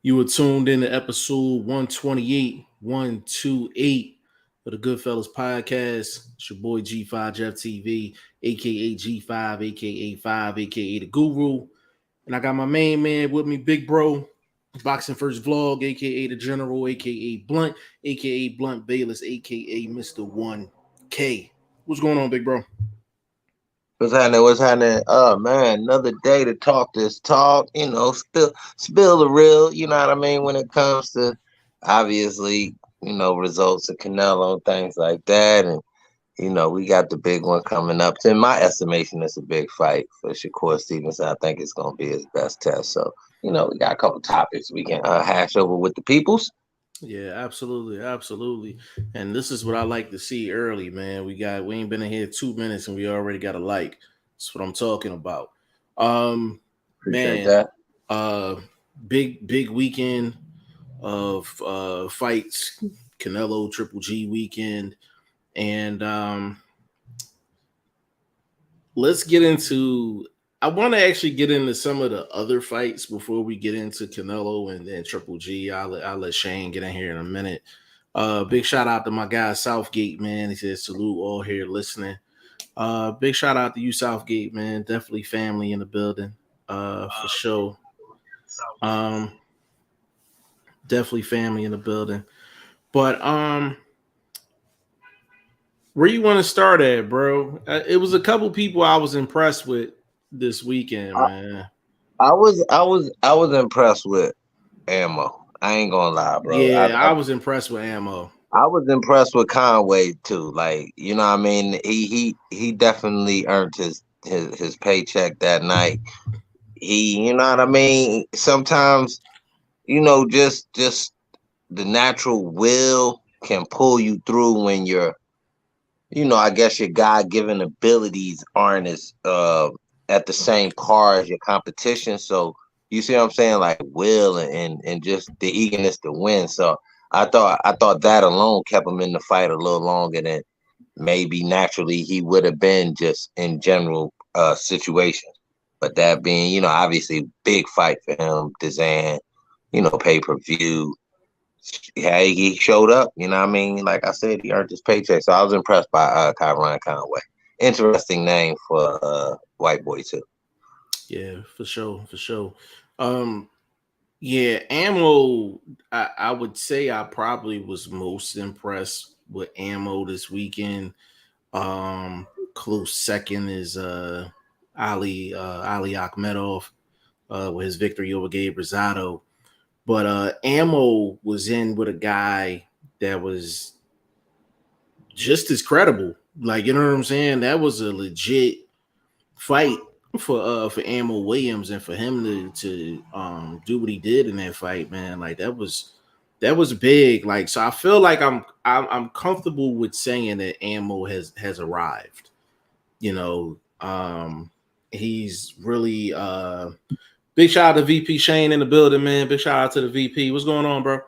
You were tuned in to episode 128, 128 of the Goodfellas podcast. It's your boy G5 Jeff TV, aka G5, aka 5, aka the Guru. And I got my main man with me, Big Bro, Boxing First Vlog, aka the General, aka Blunt, aka Blunt Bayless, aka Mr. 1K. What's going on, Big Bro? What's happening? What's happening? Oh man, another day to talk this talk. Spill the real. You know what I mean when it comes to obviously results of Canelo, things like that, and we got the big one coming up. In my estimation, it's a big fight for Shakur Stevenson. I think it's gonna be his best test. So we got a couple topics we can hash over with the peoples. Yeah, absolutely, absolutely. And this is what I like to see early, man. We ain't been in here 2 minutes and we already got a like. That's what I'm talking about. Um, Appreciate man, that. uh big weekend of fights, Canelo Triple G weekend. And let's get into I want to actually get into some of the other fights before we get into Canelo and then Triple G. I'll let Shane get in here in a minute. Big shout out to my guy Southgate, man. He says salute all here listening. Big shout out to you, Southgate, man. Definitely family in the building. For sure. Um, definitely family in the building. But where you want to start at, bro? It was a couple people I was impressed with this weekend, man. I was impressed with Ammo. I ain't gonna lie, bro. Yeah, I was impressed with Ammo. I was impressed with Conway too. Like, you know what I mean? He definitely earned his paycheck that night. You know what I mean? Sometimes, just the natural will can pull you through when I guess your God given abilities aren't as at the same par as your competition. So you see what I'm saying? Like will and just the eagerness to win. So I thought that alone kept him in the fight a little longer than maybe naturally he would have been just in general situations. But that being, obviously big fight for him, Dizan, pay-per-view. Yeah, he showed up. You know what I mean? Like I said, he earned his paycheck. So I was impressed by Kyron Conway. Interesting name for white boy too. Yeah, for sure, for sure. Um, yeah, Ammo. I would say I probably was most impressed with Ammo this weekend. Close second is Ali Akhmedov with his victory over Gabe Rosado. But Ammo was in with a guy that was just as credible. Like, you know what I'm saying? That was a legit fight for Ammo Williams, and for him to do what he did in that fight, man. Like that was big. Like, so I feel like I'm comfortable with saying that Ammo has arrived. You know, he's really big shout out to VP Shane in the building, man. Big shout out to the VP. What's going on, bro?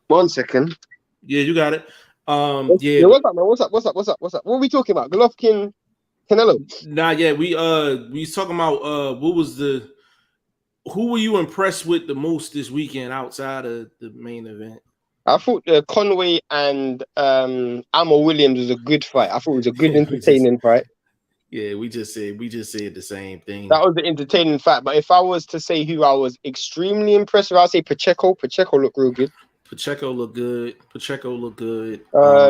1 second. Yeah, you got it. Yeah, Yeah, what's up, man? What's up? What are we talking about? Golovkin, Canelo. not yet. We was talking about who were you impressed with the most this weekend outside of the main event? I thought Conway and Amo Williams was a good fight. I thought it was a good, we just entertaining fight. we just said the same thing. That was the entertaining fight. But if I was to say who I was extremely impressed with, I'd say Pacheco. Pacheco looked real good. Pacheco looked good. I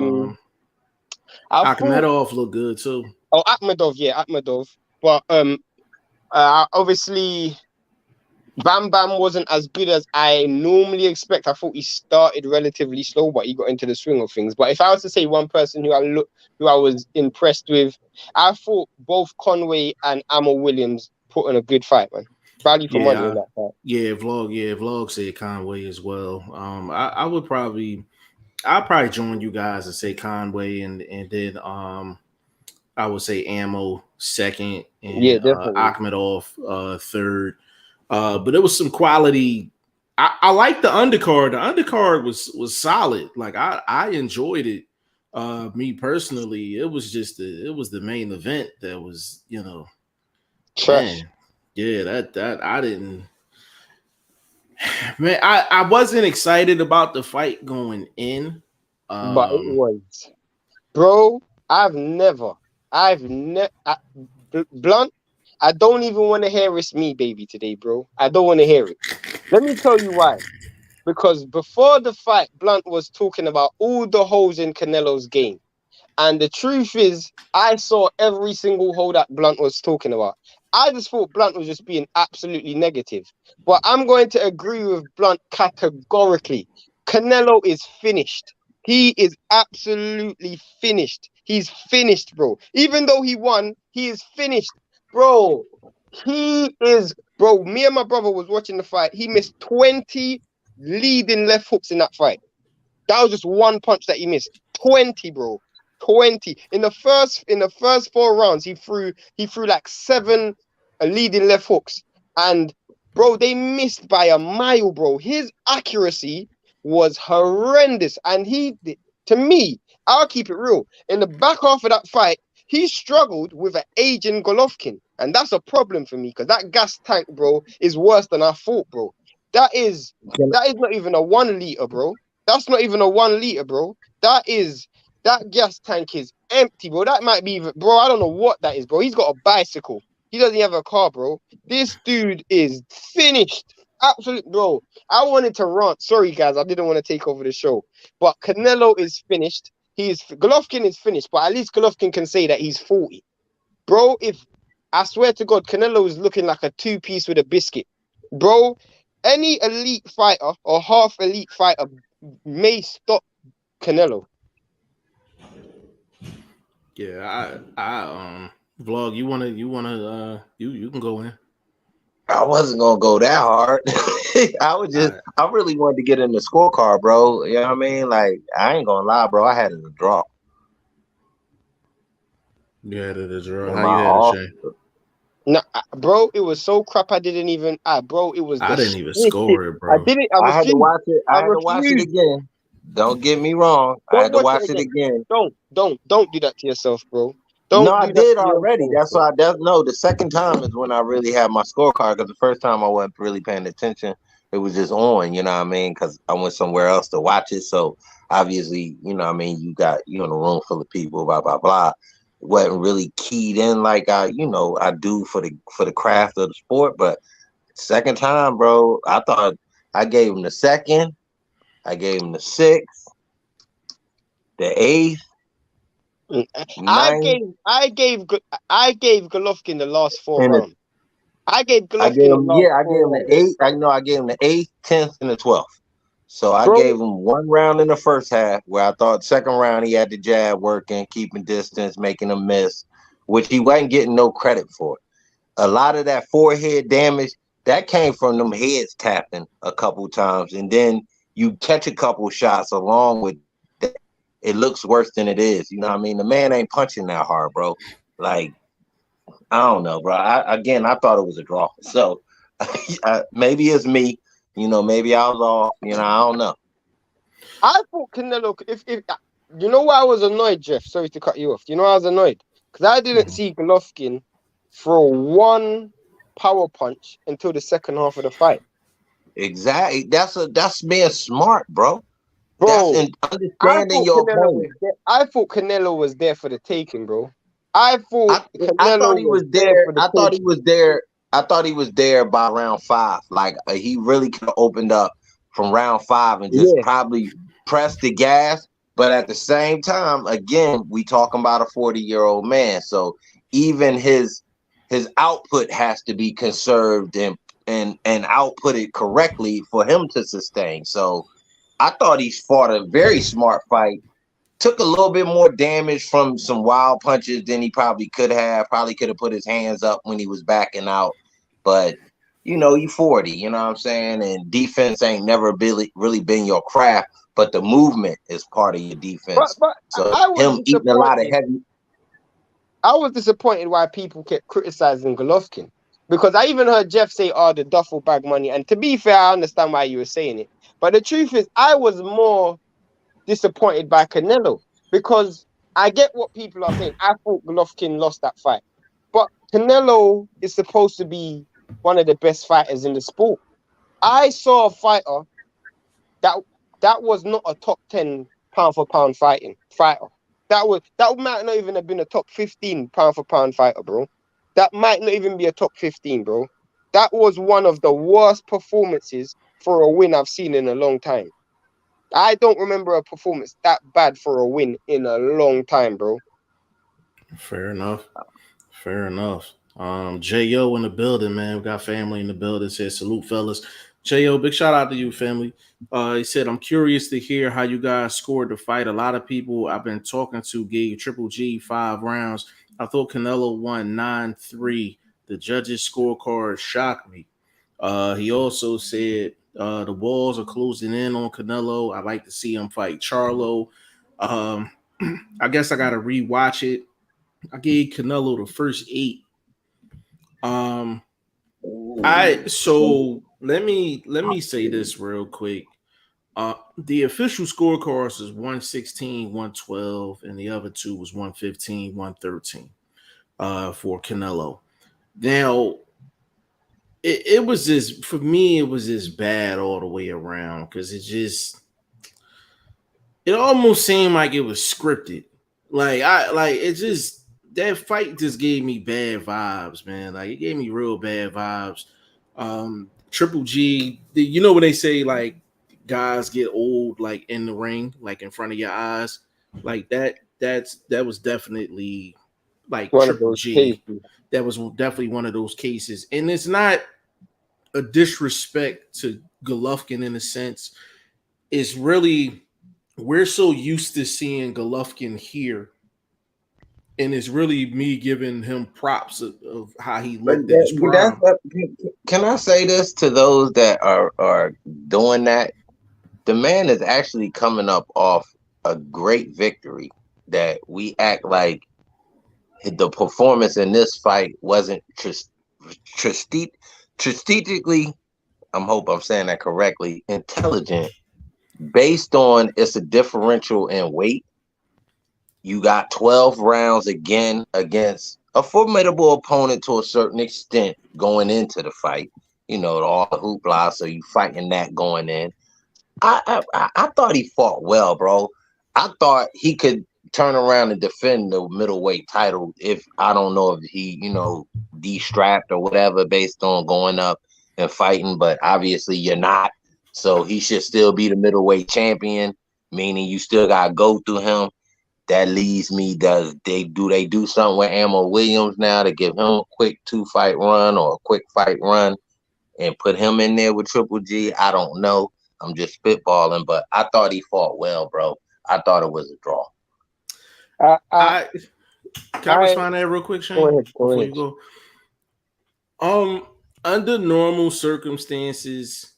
thought, Akhmedov looked good too. oh, Akhmedov, yeah, Akhmedov. But obviously, Bam Bam wasn't as good as I normally expect. I thought he started relatively slow, but he got into the swing of things. But if I was to say one person who I was impressed with, I thought both Conway and Amo Williams put on a good fight, man. Value for money in that fight. Vlog said Conway as well. I'd probably join you guys and say Conway, and then I would say Ammo second Yeah, and definitely. Akhmedov third. But it was some quality. I like the undercard. The undercard was solid. Like I enjoyed it. Me personally, it was the main event that was, Trash. man. Yeah, that I didn't. Man, I wasn't excited about the fight going in. But it was, bro. Blunt. I don't even want to hear it's me, baby, today, bro. I don't want to hear it. Let me tell you why. Because before the fight, Blunt was talking about all the holes in Canelo's game. And the truth is, I saw every single hole that Blunt was talking about. I just thought Blunt was just being absolutely negative. But I'm going to agree with Blunt categorically. Canelo is finished. He is absolutely finished. He's finished, bro. Even though he won, he is finished. Bro, he is, bro. Me and my brother was watching the fight. He missed 20 leading left hooks in that fight. That was just one punch that he missed. 20, bro. 20. In the first 4 rounds, he threw like 7 leading left hooks. And bro, they missed by a mile, bro. His accuracy was horrendous. And to me, I'll keep it real. In the back half of that fight, he struggled with an aging Golovkin. And that's a problem for me because that gas tank, bro, is worse than I thought, bro. That is not even a 1 liter, bro. That's not even a 1 liter, bro. That gas tank is empty, bro. That might be, bro. I don't know what that is, bro. He's got a bicycle. He doesn't have a car, bro. This dude is finished. Absolutely, bro. I wanted to rant. Sorry, guys. I didn't want to take over the show. But Canelo is finished. Golovkin is finished, but at least Golovkin can say that he's 40. Bro, I swear to God, Canelo is looking like a 2-piece with a biscuit. Bro, any elite fighter or half elite fighter may stop Canelo. Yeah, I vlog. You can go in. I wasn't gonna go that hard. I really wanted to get in the scorecard, bro. You know what I mean? Like, I ain't gonna lie, bro. I had it a draw. You had it a draw. In How my you had it, off, Shane? No, bro, it was so crap. I didn't even. Bro, it was. I didn't even score it, I bro. didn't. I I had to refused. watch it. I had to watch it refused. again. Don't get me wrong. I Don't had to watch watch it it again. Don't do that to yourself, bro. No, Don't I do that did to already. yourself, That's bro. why. No, the second time is when I really had my scorecard. Because the first time I wasn't really paying attention. It was just on. You know what I mean? Because I went somewhere else to watch it. So obviously, you know what I mean. You in a room full of people. Blah blah blah. Wasn't really keyed in like I do for the craft of the sport. But second time, bro, I thought I gave him the second. I gave him the 6th, the 8th, I 9th, gave I gave I gave Golovkin the last 4 and the rounds. I gave I gave Golovkin the him, last I gave 4 him the rounds, 8th. I know I gave him the 8th, 10th, and the 12th. So I bro. gave him 1 round in the first half where I thought second round he had the jab working, keeping distance, making a miss, which he wasn't getting no credit for. A lot of that forehead damage that came from them heads tapping a couple times, and then you catch a couple shots along with that. It looks worse than it is. You know what I mean? The man ain't punching that hard, bro. Like, I don't know, bro. I thought it was a draw. So maybe it's me. Maybe I was off. I don't know. I thought Canelo. If you know why I was annoyed, Jeff. Sorry to cut you off. You know why I was annoyed because I didn't see Golovkin throw one power punch until the second half of the fight. Exactly. That's being smart, bro. That's Bro, in understanding your opponent. I thought Canelo was there for the taking, bro. I thought I thought Canelo he was was there there. for the I thought he taking. was there. I thought he was there by round 5. Like he really could have opened up from round 5 and just Yeah, probably pressed the gas. But at the same time, again, we talking about a 40-year-old man. So even his output has to be conserved and outputted correctly for him to sustain. So I thought he fought a very smart fight. Took a little bit more damage from some wild punches than he probably could have. Probably could have put his hands up when he was backing out. But, you 40, you know what I'm saying? And defense ain't never really been your craft, but the movement is part of your defense. but So I was him eating a lot of disappointed. heavy. I was disappointed why people kept criticizing Golovkin because I even heard Jeff say, "Oh, the duffel bag money." And to be fair, I understand why you were saying it. But the truth is, I was more disappointed by Canelo because I get what people are saying. I thought Golovkin lost that fight, but Canelo is supposed to be one of the best fighters in the sport. I saw a fighter that was not a top 10 pound for pound fighter. That might not even have been a top 15 pound for pound fighter, bro. That might not even be a top 15, bro. That was one of the worst performances for a win I've seen in a long time. I don't remember a performance that bad for a win in a long time, bro. Fair enough. Fair enough. J.O. in the building, man. We got family in the building. Says salute, fellas. J.O., big shout out to you, family. He said, I'm curious to hear how you guys scored the fight. A lot of people I've been talking to gave Triple G 5 rounds. I thought Canelo won 9-3. The judges' scorecard shocked me. He also said the walls are closing in on Canelo. I'd like to see him fight Charlo. I guess I got to rewatch it. I gave Canelo the first 8. Let me say this real quick. The official scorecards is 116, 112, and the other two was 115, 113 for Canelo. Now, it was just, for me, it was just bad all the way around because it almost seemed like it was scripted. That fight just gave me bad vibes, man. Like, it gave me real bad vibes. Triple G, you know when they say like guys get old, like in the ring, like in front of your eyes, like that was definitely like One of Triple those G. cases. That was definitely one of those cases, and it's not a disrespect to Golovkin in a sense. It's really, we're so used to seeing Golovkin here, and it's really me giving him props of how he looked at his prime. Can I say this to those that are doing that? The man is actually coming up off a great victory that we act like the performance in this fight wasn't strategically, I hope I'm saying that correctly, intelligent, based on it's a differential in weight. You got 12 rounds again against a formidable opponent to a certain extent going into the fight. You know, all the hoopla, so you fighting that going in. I thought he fought well, bro. I thought he could turn around and defend the middleweight title if, I don't know if he, de-strapped or whatever based on going up and fighting, but obviously you're not. So he should still be the middleweight champion, meaning you still gotta go through him. That leads me, does they do something with Ammo Williams now to give him a quick 2-fight run or a quick fight run and put him in there with Triple G? I don't know. I'm just spitballing, but I thought he fought well, bro. I thought it was a draw. Can I respond to that real quick, Shane? Go before ahead. you go? Under normal circumstances,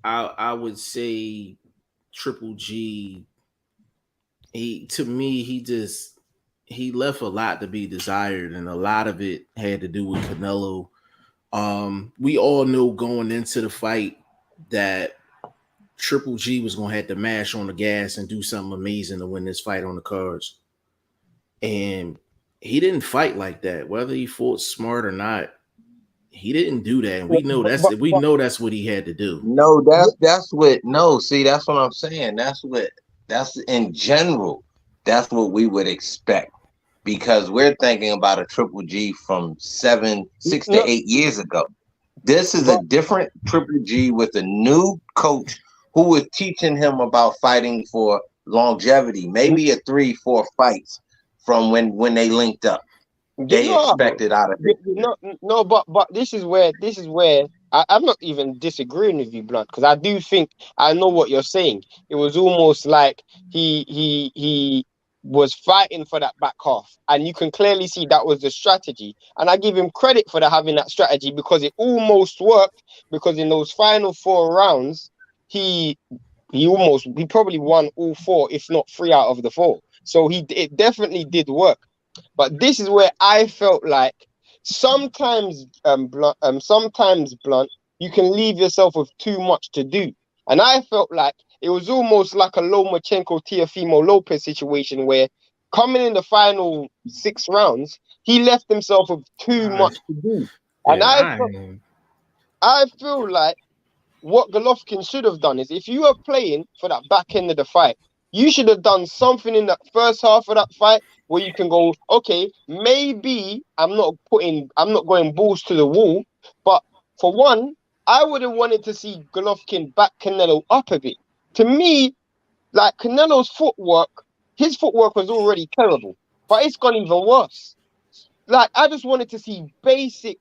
I would say Triple G. He left a lot to be desired, and a lot of it had to do with Canelo. We all know going into the fight that Triple G was going to have to mash on the gas and do something amazing to win this fight on the cards. And he didn't fight like that. Whether he fought smart or not, he didn't do that. And we know that's what he had to do. No, that's what I'm saying. That's in general, that's what we would expect. Because we're thinking about a Triple G from 6 to 8 years ago. This is a different Triple G with a new coach who was teaching him about fighting for longevity, maybe a 3-4 fights from when they linked up. They expected out of it. No, but this is where I'm not even disagreeing with you, Blunt, because I do think I know what you're saying. It was almost like he was fighting for that back half, and you can clearly see that was the strategy. And I give him credit for having that strategy because it almost worked. Because in those final 4 rounds, he probably won all 4, if not 3 out of the 4. So it definitely did work. But this is where I felt like sometimes Blunt, you can leave yourself with too much to do. And I felt like it was almost like a Lomachenko Teofimo Lopez situation where coming in the final 6 rounds, he left himself with too much to do. And I feel like what Golovkin should have done is, if you are playing for that back end of the fight, you should have done something in that first half of that fight where you can go, okay, maybe I'm not going balls to the wall, but for one, I would have wanted to see Golovkin back Canelo up a bit. To me, like Canelo's footwork, his footwork was already terrible, but it's gone even worse. Like, I just wanted to see basic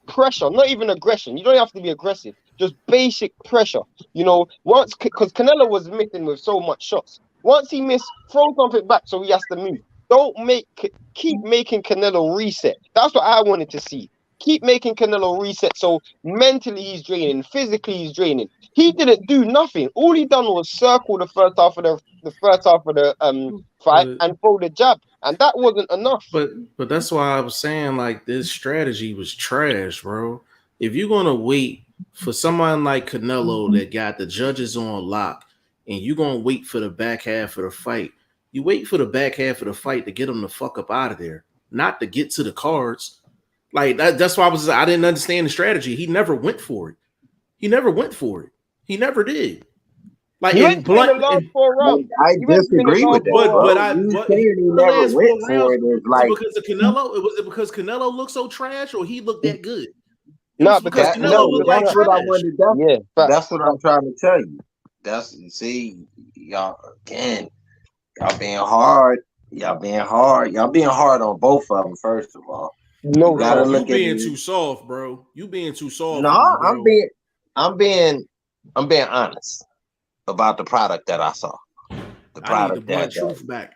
pressure, not even aggression. You don't have to be aggressive, just basic pressure. You know, once, because Canelo was missing with so much shots. Once he missed, throw something back so he has to move. Keep making Canelo reset. That's what I wanted to see. Keep making Canelo reset. So mentally he's draining, physically he's draining. He didn't do nothing. All he done was circle the first half of the fight and throw the jab, and that wasn't enough. But that's why I was saying, like, this strategy was trash, bro. If you're gonna wait for someone like Canelo that got the judges on lock, and you're gonna wait for the back half of the fight, you wait for the back half of the fight to get him the fuck up out of there, not to get to the cards. Like that's why I didn't understand the strategy. He never went for it. He never did. Like, He went for the last 4 rounds. I disagree with that. But he never went for it is like, because of Canelo. Was it because Canelo looked so trash, or he looked that good? No, because Canelo looked like what I wanted. That's what I'm trying to tell you. Y'all again. Y'all being hard. Y'all being hard on both of them. First of all, no, you being too soft, bro. You being too soft. No, I'm being honest about the product that I saw. The product I need the truth back.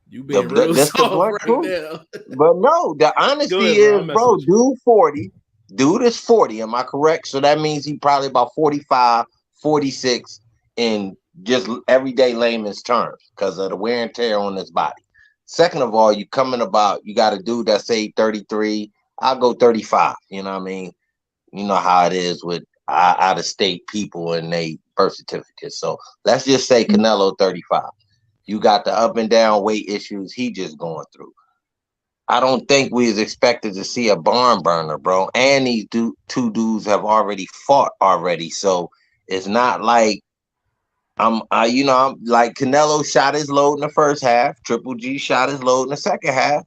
You being real soft right now. But no, the honesty is, bro, dude 40. Dude is 40. Am I correct? So that means he probably about 45, 46 in just everyday layman's terms because of the wear and tear on his body. Second of all, you got a dude that say 33. I'll go 35. You know what I mean? You know how it is with out of state people and they birth certificates. So let's just say Canelo 35. You got the up and down weight issues he just going through. I don't think we was expected to see a barn burner, bro. And these two dudes have already fought already. So it's not like I'm like Canelo shot his load in the first half. Triple G shot his load in the second half.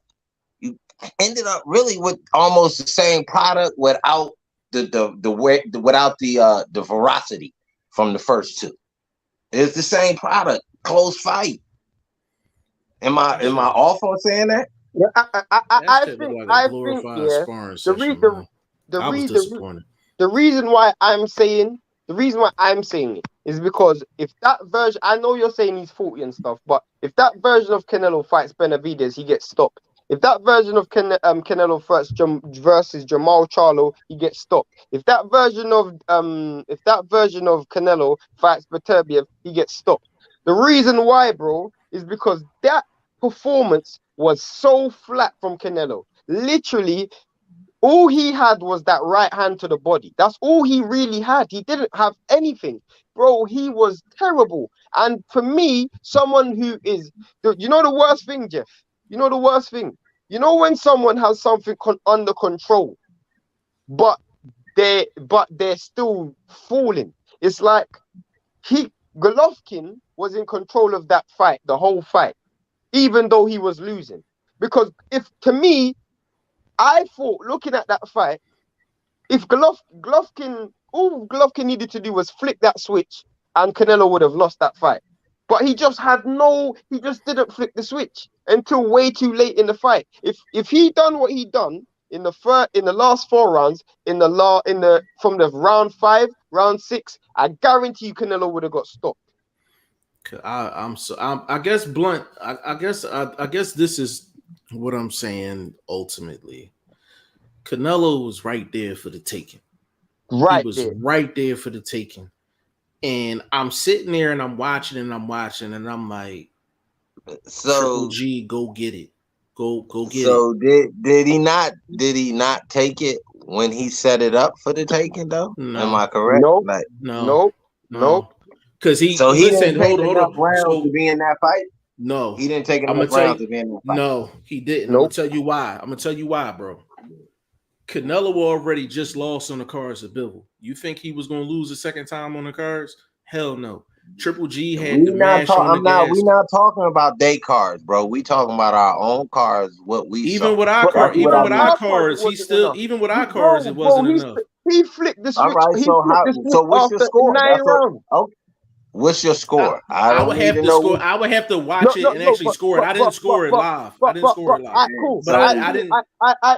You ended up really with almost the same product without the veracity from the first two. It's the same product. Close fight. Am I off on saying that? Yeah, I think the reason why I'm saying it is because if that version, I know you're saying he's 40 and stuff, but if that version of Canelo fights Benavidez, he gets stopped. If that version of Canelo versus Jamal Charlo, he gets stopped. If that version of Canelo fights Beterbiev, he gets stopped. The reason why, bro, is because that performance was so flat from Canelo. Literally, all he had was that right hand to the body. That's all he really had. He didn't have anything. Bro, he was terrible. And for me, someone who is, you know the worst thing, Jeff? You know the worst thing? You know when someone has something under control, but they're still falling. It's like Golovkin was in control of that fight, the whole fight, even though he was losing. Because I thought, looking at that fight, if Golovkin, all Golovkin needed to do was flick that switch and Canelo would have lost that fight. But he just didn't flick the switch until way too late in the fight. If he done what he done in the last 4 rounds, from the round 5, round 6, I guarantee you Canelo would have got stopped. I guess blunt. I guess this is what I'm saying ultimately. Canelo was right there for the taking. Right there for the taking. And I'm sitting there and I'm watching and I'm like, so Triple G, go get it. Go get it. So did he not take it when he set it up for the taking though? No. Am I correct? Nope. Like, no. Because he didn't take enough rounds to be in that fight. No, he didn't take enough rounds to be in that fight. No, he didn't. Nope. I'm gonna tell you why, bro. Canelo already just lost on the cards at Bivol. You think he was going to lose a second time on the cards? Hell no. Triple G had the mash on the gas. We not talking about day cards, bro. We talking about our own cards. What we even saw. with our But even with our our cards, he wasn't still enough. even with our cards, it wasn't enough. He flipped the switch. All right. He So flipped the switch so what's your after score? 9 rounds. Okay. What's your score? I I don't would need have to to know. score. I would have to watch it and actually score it. I didn't score it live. I didn't score it live. Cool. But I didn't.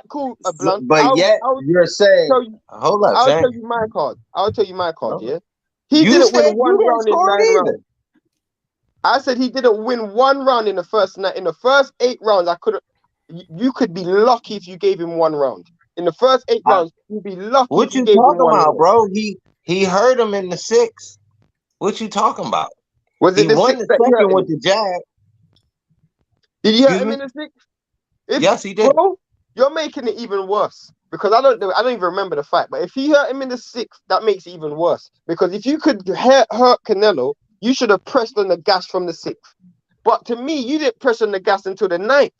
Cool. Blunt. But yet you're saying, hold up, I'll Shane. tell you my card. I'll tell you my card. Okay. Yeah. He You didn't said win one you didn't round in score 9 it either. rounds. I said he didn't win one round in the first night. In the first 8 rounds, I could. You could be lucky if you gave him one round. In the first 8 rounds, you'd be lucky What if you you gave him talking one about, round. bro? He hurt him in the 6th. What you talking about? Was it He the won 6th the that he hurt second him? with the jab. Did he hurt Excuse him me? in the 6th? Yes, he did. Bro, you're making it even worse because I don't even remember the fight. But if he hurt him in the 6th, that makes it even worse because if you could hurt Canelo, you should have pressed on the gas from the 6th. But to me, you didn't press on the gas until the 9th.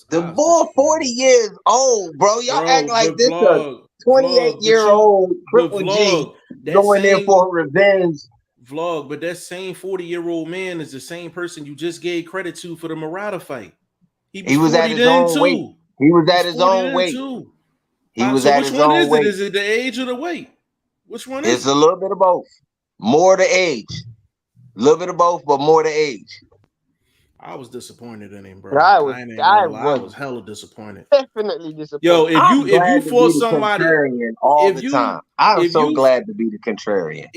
The boy 40 years old, bro. Y'all act like this a 28-year-old Triple G going in for revenge. Vlog, but that same 40-year-old man is the same person you just gave credit to for the Murata fight. He was at his own weight. He was at his own weight. He was at his own weight. Is it the age or the weight? Which one is it? It's a little bit of both. More the age. A little bit of both, but more the age. I was disappointed in him, bro. I was hella disappointed. Definitely disappointed. Yo, if you force somebody all the time, I'm so glad to be the contrarian.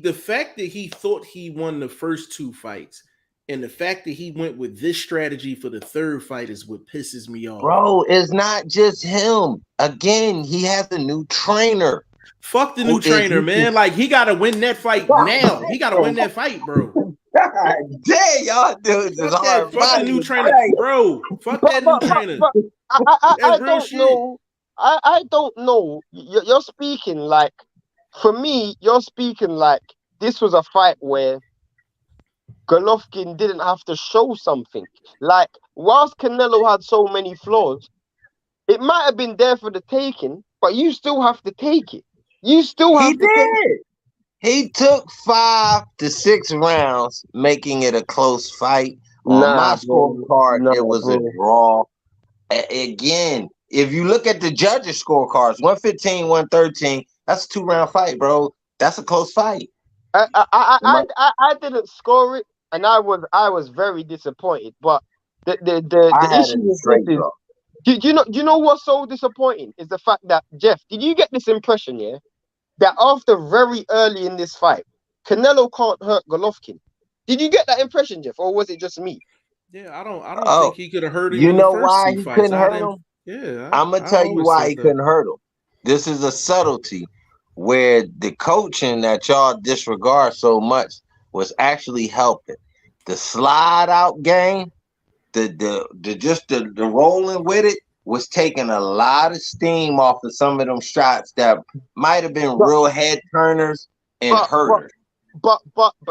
The fact that he thought he won the first 2 fights, and the fact that he went with this strategy for the 3rd fight is what pisses me off. Bro, it's not just him. Again, he has a new trainer. Fuck the new trainer, man. Like he gotta win that fight now. He gotta win that fight, bro. God damn, y'all dudes is hard. Fuck the new trainer, bro. Fuck that new trainer. I don't know. I don't know. You're speaking like, for me, you're speaking like this was a fight where Golovkin didn't have to show something. Like, whilst Canelo had so many flaws, it might have been there for the taking, but you still have to take it. You still have to take it. He took 5 to 6 rounds, making it a close fight. On my scorecard, it was a draw. Again, if you look at the judges' scorecards, 115, 113, that's a 2-round fight, bro. That's a close fight. I didn't score it, and I was very disappointed. But the issue is do you know what's so disappointing is the fact that, Jeff, did you get this impression, yeah, that after very early in this fight, Canelo can't hurt Golovkin? Did you get that impression, Jeff, or was it just me? Yeah, I don't think he could have hurt him. You know why he couldn't hurt him? Yeah, I'm gonna tell you why he couldn't hurt him. This is a subtlety where the coaching that y'all disregard so much was actually helping. The slide out game, the rolling with it was taking a lot of steam off of some of them shots that might have been real head turners and hurters. But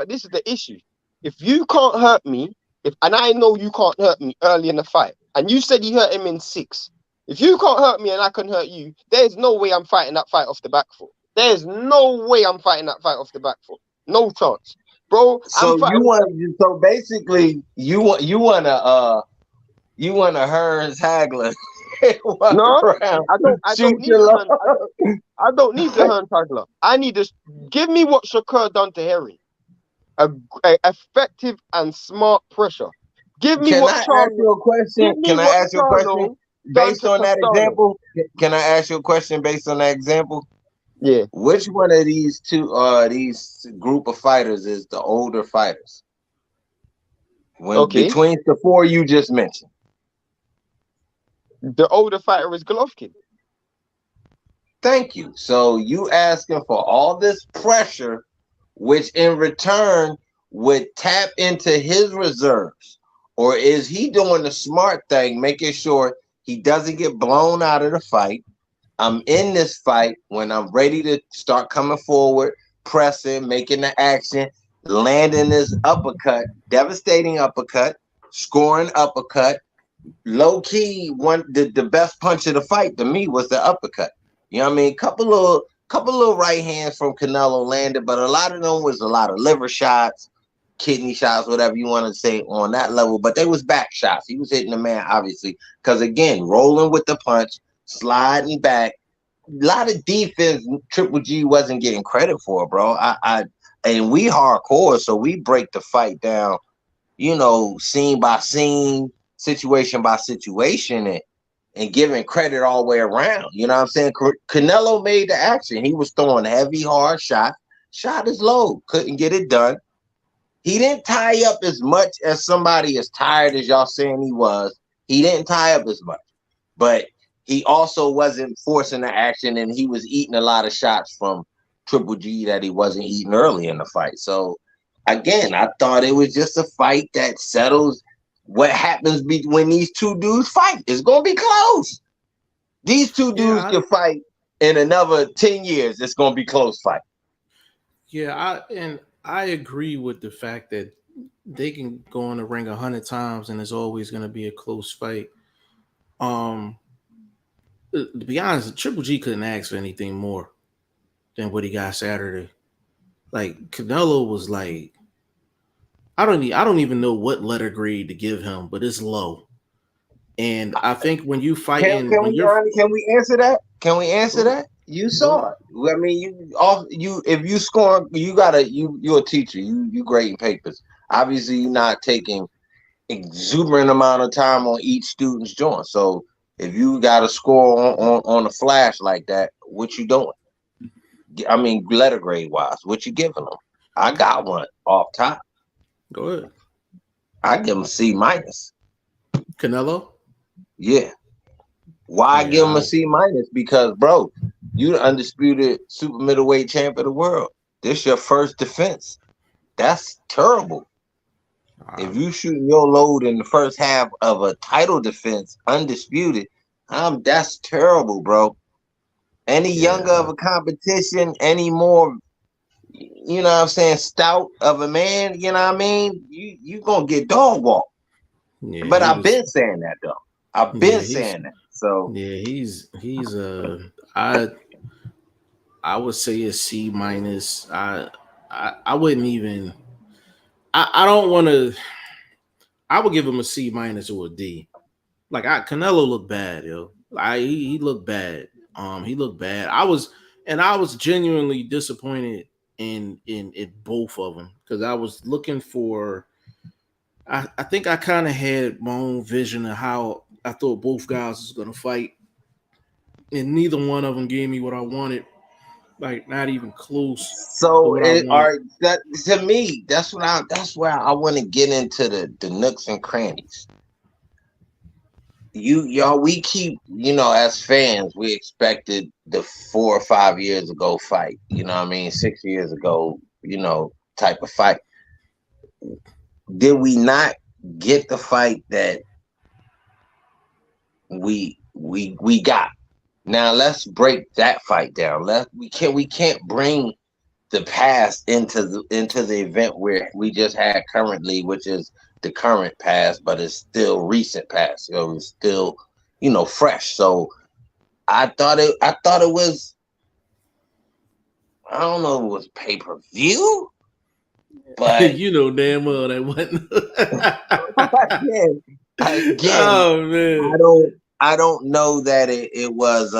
this is the issue. If you can't hurt me, and I know you can't hurt me early in the fight, and you said you hurt him in 6. If you can't hurt me and I can hurt you, there's no way I'm fighting that fight off the back foot. There's no way I'm fighting that fight off the back foot. No chance, bro. So basically you want a Hearns Hagler. No, I don't need the Hearns Hagler. I need to give me what Shakur done to Herring. A effective and smart pressure. Give me what Charlo. Can I ask you a question based on that example? Can I ask you a question based on that example? Yeah. Which one of these these group of fighters is the older fighters? Between the 4 you just mentioned. The older fighter is Golovkin. Thank you. So you asking for all this pressure, which in return would tap into his reserves, or is he doing the smart thing, making sure he doesn't get blown out of the fight? I'm in this fight when I'm ready to start coming forward, pressing, making the action, landing this uppercut, devastating uppercut, scoring uppercut, low key, the best punch of the fight to me was the uppercut. You know what I mean? Couple little right hands from Canelo landed, but a lot of them was a lot of liver shots, kidney shots, whatever you want to say on that level. But they was back shots. He was hitting the man obviously because again, rolling with the punch, sliding back. A lot of defense Triple G wasn't getting credit for, bro. And we hardcore, so we break the fight down, you know, scene by scene, situation by situation, and giving credit all the way around. You know what I'm saying? Canelo made the action. He was throwing heavy, hard shots. Shot is low. Couldn't get it done. He didn't tie up as much as somebody as tired as y'all saying he was. He didn't tie up as much. But he also wasn't forcing the action, and he was eating a lot of shots from Triple G that he wasn't eating early in the fight. So, again, I thought it was just a fight that settles what happens when these two dudes fight. It's going to be close. These two dudes can fight in another 10 years. It's going to be close fight. Yeah, I agree with the fact that they can go in the ring 100 times and it's always going to be a close fight. To be honest, Triple G couldn't ask for anything more than what he got Saturday. Like Canelo was like, I don't even know what letter grade to give him, but it's low. And I think when you fighting, can we answer that? Can we answer that? You saw it. I mean, if you score, you're a teacher. You grading papers. Obviously, you're not taking exuberant amount of time on each student's joint. So if you got a score on a flash like that, what you doing? I mean, letter grade wise, what you giving them? I got one off top. Go ahead. I give him C minus. Canelo? Yeah. Why give him a C minus? Because, bro, you the undisputed super middleweight champ of the world. This your first defense. That's terrible. If you shooting your load in the first half of a title defense, undisputed, that's terrible, bro. Any younger of a competition, any more, you know what I'm saying, stout of a man, you know what I mean? You gonna get dog walk. Yeah, but I've been saying that though. I've been saying that. So yeah, he's I would say a C minus. I wouldn't even. I don't want to. I would give him a C minus or a D. Like Canelo looked bad, yo. He looked bad. He looked bad. I was genuinely disappointed in both of them because I was looking for. I think I kind of had my own vision of how I thought both guys was gonna fight, and neither one of them gave me what I wanted. Like not even close. So to me, that's where I want to get into the nooks and crannies. Y'all, we keep, as fans, we expected the 4 or 5 years ago fight. You know what I mean? 6 years ago, type of fight. Did we not get the fight that we got? Now let's break that fight down. We can't bring the past into the event where we just had currently, which is the current past, but it's still recent past. It's still, fresh. So I thought it was, I don't know if it was pay-per-view, but you know damn well that wasn't. Again, oh man, I don't know that it was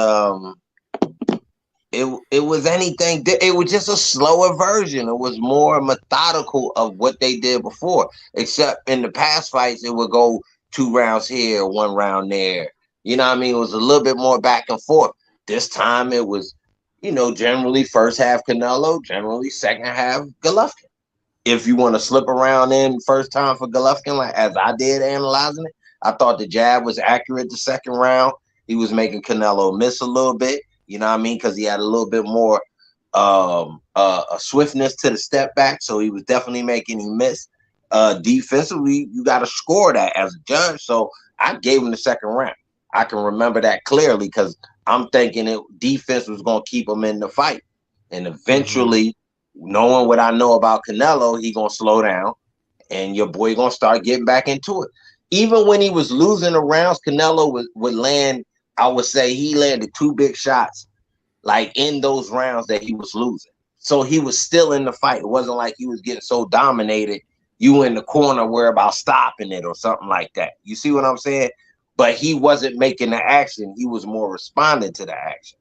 it was anything. It was just a slower version. It was more methodical of what they did before. Except in the past fights, it would go 2 rounds here, 1 round there. You know what I mean? It was a little bit more back and forth. This time it was, generally first half Canelo, generally second half Golovkin. If you want to slip around in first time for Golovkin, like as I did analyzing it, I thought the jab was accurate the second round. He was making Canelo miss a little bit, you know what I mean? Because he had a little bit more a swiftness to the step back. So he was definitely making him miss. Defensively, you got to score that as a judge. So I gave him the second round. I can remember that clearly because I'm thinking defense was going to keep him in the fight. And eventually, knowing what I know about Canelo, he going to slow down and your boy going to start getting back into it. even when he was losing the rounds, Canelo would land. I would say he landed 2 big shots, like in those rounds that he was losing. So he was still in the fight. It wasn't like he was getting so dominated. You in the corner worry about stopping it or something like that. You see what I'm saying? But he wasn't making the action. He was more responding to the action.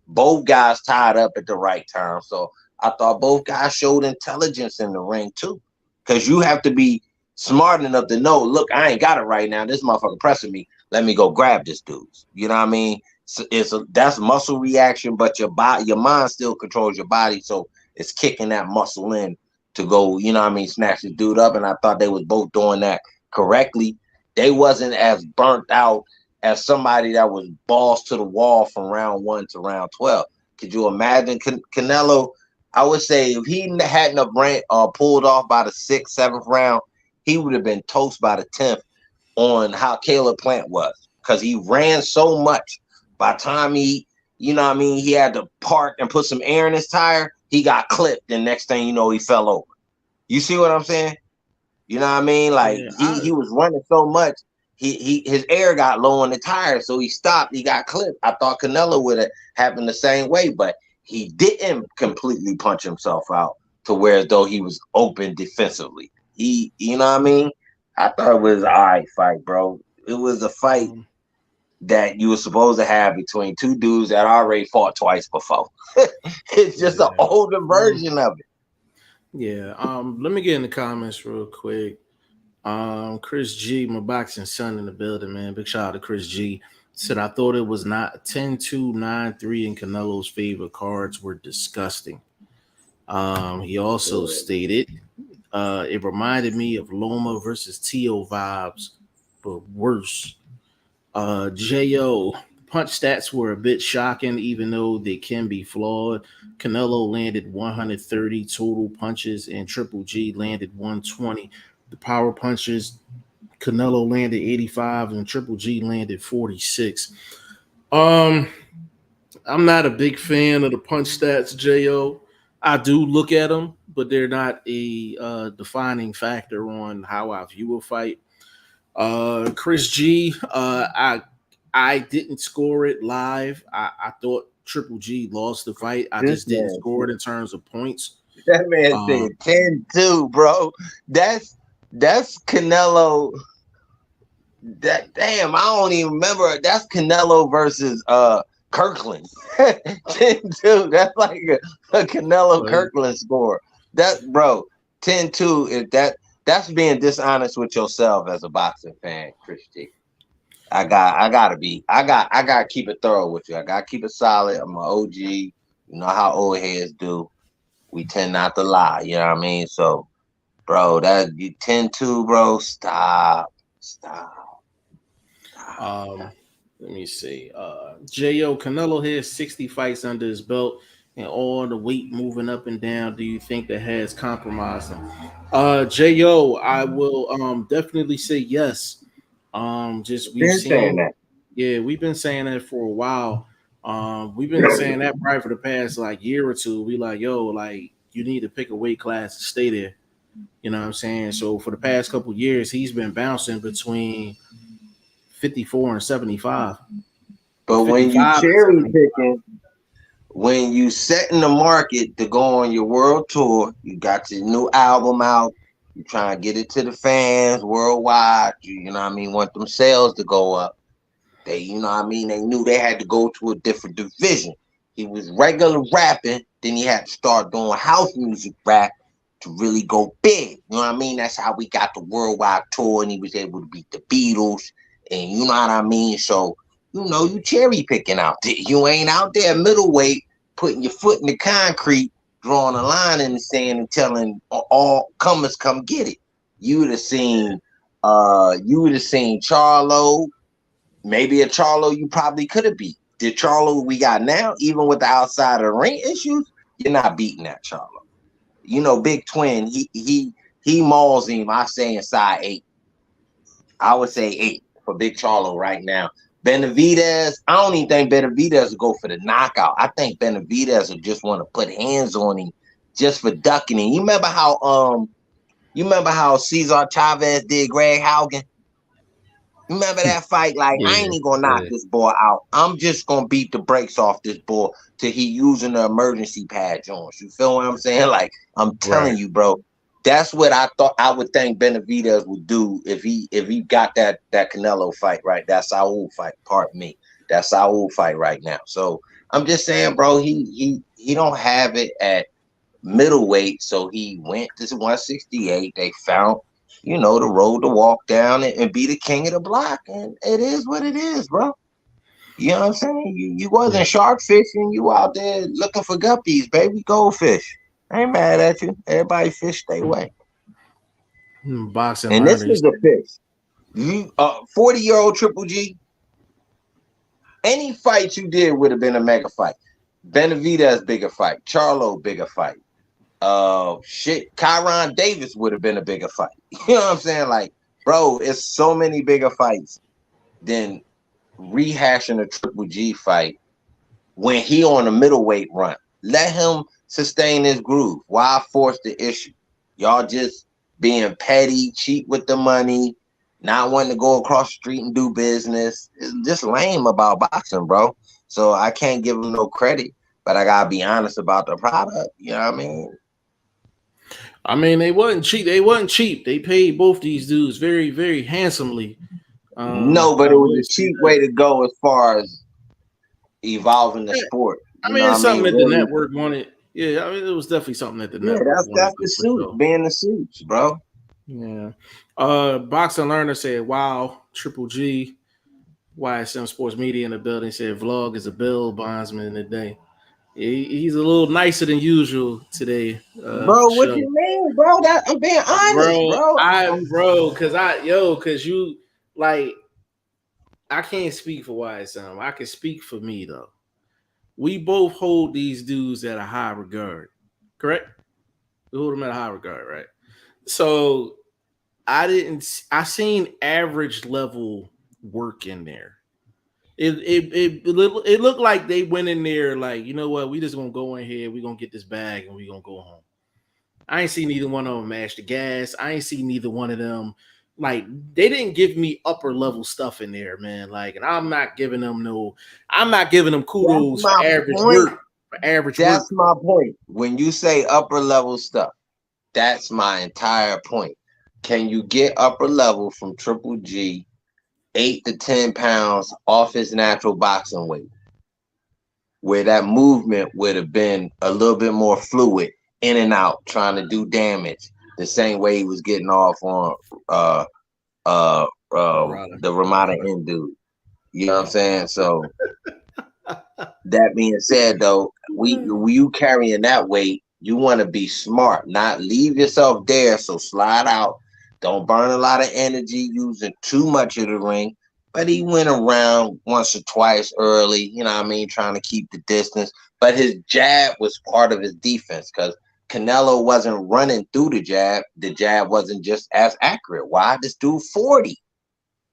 Both guys tied up at the right time. So I thought both guys showed intelligence in the ring too. Because you have to be smart enough to know, look, I ain't got it right now. This motherfucker pressing me. Let me go grab this dude. You know what I mean? So that's muscle reaction, but your mind still controls your body. So it's kicking that muscle in to go, you know what I mean, snatch the dude up. And I thought they was both doing that correctly. They wasn't as burnt out as somebody that was balls to the wall from round 1 to round 12. Could you imagine Canelo? I would say if he hadn't pulled off by the 6th, 7th round, he would have been toast by the 10th on how Caleb Plant was, because he ran so much. By the time he, you know what I mean, he had to park and put some air in his tire, he got clipped, and next thing you know, he fell over. You see what I'm saying? You know what I mean? Like he was running so much, his air got low on the tire, so he stopped. He got clipped. I thought Canelo would have happened the same way, but he didn't completely punch himself out to where as though he was open defensively. You know what I mean? I thought it was an all right fight, bro. It was a fight that you were supposed to have between two dudes that already fought twice before. It's just an older version of it. Yeah. Let me get in the comments real quick. Chris G, my boxing son in the building, man. Big shout out to Chris G. Said I thought it was not 10-2, 9-3 in Canelo's favor. Cards were disgusting. He also stated it reminded me of Loma versus Tio vibes, but worse. J.O. Punch stats were a bit shocking, even though they can be flawed. Canelo landed 130 total punches, and Triple G landed 120. The power punches, Canelo landed 85, and Triple G landed 46. I'm not a big fan of the punch stats, Jo. I do look at them, but they're not a defining factor on how I view a fight. Chris G, I didn't score it live. I thought Triple G lost the fight. I just didn't score it in terms of points. That man said 10-2, bro. That's Canelo. Damn, I don't even remember. That's Canelo versus Kirkland. 10-2. That's like a Canelo Kirkland score. That, bro, 10-2. If that's being dishonest with yourself as a boxing fan, Chris G. I gotta keep it thorough with you. I gotta keep it solid. I'm an OG. You know how old heads do. We tend not to lie. You know what I mean? So, bro, that you 10-2, bro. Stop. Let me see. J.O. Canelo has 60 fights under his belt and all the weight moving up and down. Do you think that has compromised him? J.O., I will definitely say yes. We've seen that. Yeah, we've been saying that for a while. We've been saying that probably for the past like year or two. We like, yo, like you need to pick a weight class to stay there. You know what I'm saying? So for the past couple of years, he's been bouncing between 54 and 75. But when you cherry picking, when you setting the market to go on your world tour, you got your new album out, you trying to get it to the fans worldwide, you know what I mean, want them sales to go up. They, you know what I mean, they knew they had to go to a different division. He was regular rapping, then he had to start doing house music rap to really go big. You know what I mean? That's how we got the worldwide tour, and he was able to beat the Beatles. And you know what I mean? So, you know, you cherry picking out there. You ain't out there middleweight, putting your foot in the concrete, drawing a line in the sand and telling all comers come get it. You would have seen Charlo, maybe a Charlo you probably could have beat. The Charlo we got now, even with the outside of the ring issues, you're not beating that Charlo. You know, Big Twin, he mauls him, I say inside 8. I would say 8 for Big Charlo right now. Benavidez, I don't even think Benavidez will go for the knockout. I think Benavidez will just want to put hands on him just for ducking him. You remember how Cesar Chavez did Greg Haugen? Remember that fight? Like, I Yeah, ain't even gonna knock yeah, this boy out. I'm just gonna beat the brakes off this boy till he using the emergency pad joints. You feel what I'm saying? Like, I'm telling right. you, bro. That's what I thought I would think Benavidez would do if he got that Canelo fight right. That Saul fight, pardon me. That Saul fight right now. So I'm just saying, bro, he don't have it at middleweight, so he went to 168. They found, the road to walk down and be the king of the block, and it is what it is, bro. You know what I'm saying? You wasn't Yeah. shark fishing. You out there looking for guppies, baby, goldfish. I ain't mad at you. Everybody fish their way, Boxing and this learners. is the fish. You 40-year-old Triple G. Any fight you did would have been a mega fight. Benavidez bigger fight. Charlo bigger fight. Kyron Davis would have been a bigger fight. You know what I'm saying? Like, bro, it's so many bigger fights than rehashing a Triple G fight when he on a middleweight run. Let him sustain his groove. Why force the issue? Y'all just being petty, cheap with the money, not wanting to go across the street and do business. It's just lame about boxing, bro. So I can't give him no credit, but I gotta be honest about the product. You know what I mean? I mean, they wasn't cheap. They wasn't cheap. They paid both these dudes very, very handsomely. No, but I it was will a say cheap that. way to go as far as evolving the sport. I You know mean, what it's I something mean? that the Really, network wanted. Yeah, I mean, it was definitely something that the yeah, network wanted that's to the do for suit, sure. being the suits, bro. Yeah. Boxing Learner said, "Wow, Triple G, YSM Sports Media in the building said vlog is a bill bondsman today. He's a little nicer than usual today, Bro, for what sure, you mean, bro? That I'm being honest, bro. bro. Cause you like I can't speak for YSM. I can speak for me though. We both hold these dudes at a high regard, correct? We hold them at a high regard, right? So I seen average level work in there. It looked like they went in there like, you know what, we just gonna go in here, we gonna get this bag and we gonna go home. I ain't see neither one of them mash the gas. I ain't see neither one of them. Like, they didn't give me upper level stuff in there, man. Like, and I'm not giving them That's kudos for my average point. work. For average That's work. my point. When you say upper level stuff, that's my entire point. Can you get upper level from Triple G 8 to 10 pounds off his natural boxing weight, where that movement would have been a little bit more fluid, in and out, trying to do damage the same way he was getting off on uh uh Murata. the Ramada Inn dude. You know what I'm saying? So that being said, though, you carrying that weight, you want to be smart, not leave yourself there. So slide out. Don't burn a lot of energy using too much of the ring. But he went around once or twice early, you know what I mean, trying to keep the distance. But his jab was part of his defense because Canelo wasn't running through the jab. The jab wasn't just as accurate. Why? This dude 40.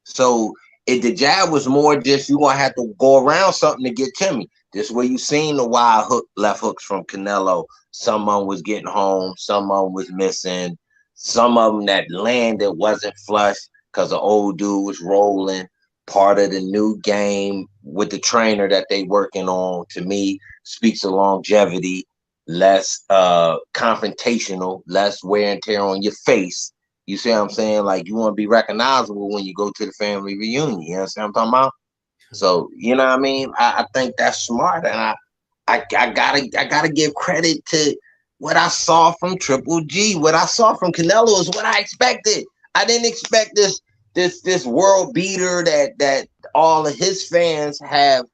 So if the jab was more just you gonna have to go around something to get to me. This is where you seen the wild hook left hooks from Canelo. Some of them was getting home, some of them was missing, some of them that landed wasn't flush because the old dude was rolling. Part of the new game with the trainer that they working on, to me, speaks of longevity, less confrontational, less wear and tear on your face. You see what I'm saying? Like, you want to be recognizable when you go to the family reunion. You know what I'm talking about? So, you know what I mean? I think that's smart, and I gotta give credit to what I saw from Triple G. What I saw from Canelo is what I expected. I didn't expect this world beater that all of his fans have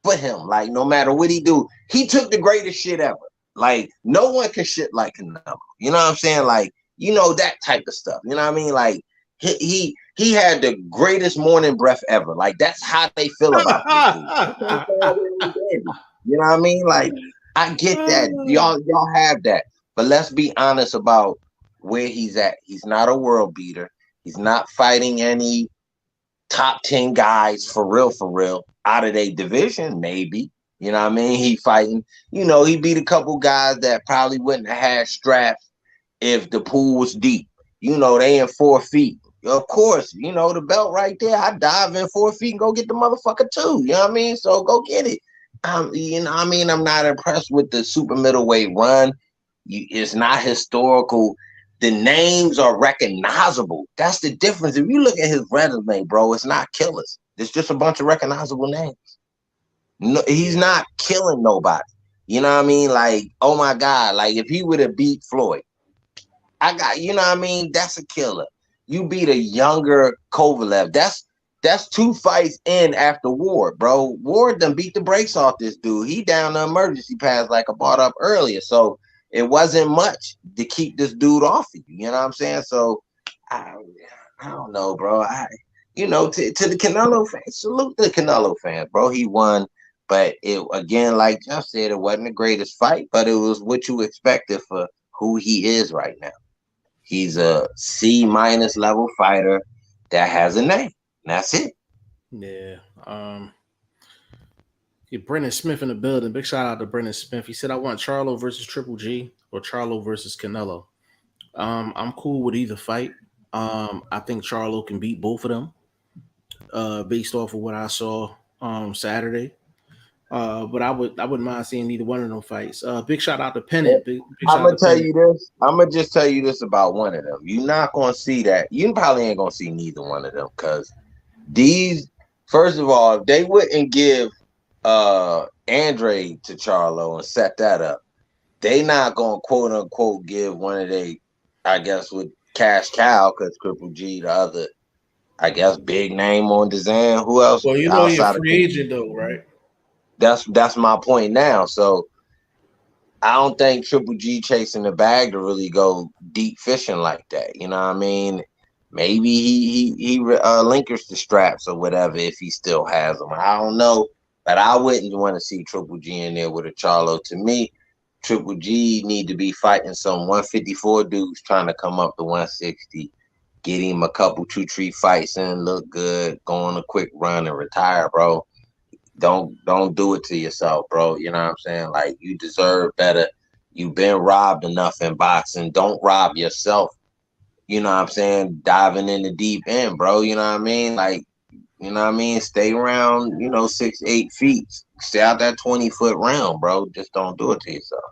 for him. Like, no matter what he do, he took the greatest shit ever. Like, no one can shit like Canelo. You know what I'm saying? Like, that type of stuff. You know what I mean? Like, he had the greatest morning breath ever. Like, that's how they feel about this dude. You know what I mean? Like, I get that. Y'all have that. But let's be honest about where he's at. He's not a world beater. He's not fighting any top 10 guys for real out of their division, maybe. You know what I mean? He fighting, he beat a couple guys that probably wouldn't have had straps if the pool was deep. They in 4 feet. of course, you know, the belt right there. I dive in 4 feet and go get the motherfucker too. You know what I mean? So go get it. You know what I mean? I'm not impressed with the super middleweight run. It's not historical. The names are recognizable. That's the difference. If you look at his resume, bro, it's not killers. It's just a bunch of recognizable names. No, he's not killing nobody. You know what I mean? Like, oh my God, like if he would have beat Floyd, you know what I mean? That's a killer. You beat a younger Kovalev. That's 2 fights in after Ward, bro. Ward done beat the brakes off this dude. He down the emergency pass like I brought up earlier. So it wasn't much to keep this dude off of you. You know what I'm saying? So I don't know, bro. You know, to the Canelo fans, salute the Canelo fans, bro. He won. But it again, like Jeff said, it wasn't the greatest fight, but it was what you expected for who he is right now. He's a C- level fighter that has a name. That's it. Yeah. Brendan Smith in the building. Big shout out to Brendan Smith. He said, I want Charlo versus Triple G or Charlo versus Canelo. I'm cool with either fight. I think Charlo can beat both of them based off of what I saw Saturday. But I wouldn't mind seeing either one of them fights. Big shout out to Pennant. Big I'm shout out gonna to tell Pennant. you this. I'm gonna just tell you this about one of them. You're not gonna see that. You probably ain't gonna see neither one of them because these. First of all, if they wouldn't give Andre to Charlo and set that up, they not gonna quote unquote give one of they, I guess, with Cash Cow because Triple G, the other, I guess, big name on design. Who else Well, you know you're a outside of free agent though, right? that's my point now. So I don't think Triple G chasing the bag to really go deep fishing like that. You know what I mean? Maybe he relinquished the straps or whatever if he still has them. I don't know, but I wouldn't want to see Triple G in there with a Charlo. To me, Triple G need to be fighting some 154 dudes trying to come up to 160. Get him a couple 2-3 fights in, look good, go on a quick run and retire, bro. Don't do it to yourself, bro. You know what I'm saying? Like you deserve better. You've been robbed enough in boxing. Don't rob yourself. You know what I'm saying? Diving in the deep end, bro. You know what I mean? Like, you know what I mean? Stay around, 6-8 feet. Stay out that 20-foot realm, bro. Just don't do it to yourself.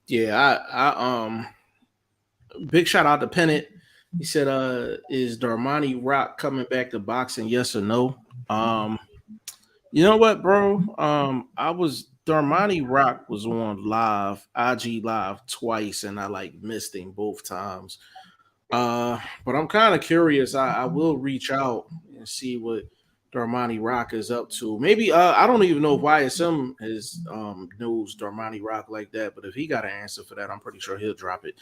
Yeah, big shout out to Pennant. He said, is Darmani Rock coming back to boxing? Yes or no? You know what, bro? Darmani Rock was on IG live twice, and I like missed him both times. But I'm kind of curious. I will reach out and see what Darmani Rock is up to. Maybe I don't even know if YSM knows Darmani Rock like that, but if he got an answer for that, I'm pretty sure he'll drop it.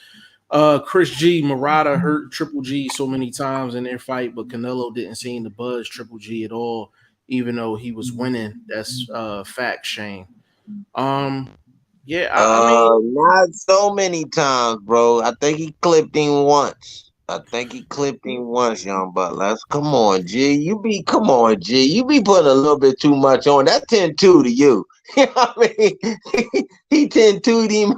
Chris G. Murata hurt Triple G so many times in their fight, but Canelo didn't seem to budge Triple G at all, even though he was winning. That's fact, Shane. Yeah, I mean, Not so many times, bro. I think he clipped him once. Young Butler. Come on, G. Come on, G. You be putting a little bit too much on. That's 10-2 to you. You know what I mean? He 10-2'd him.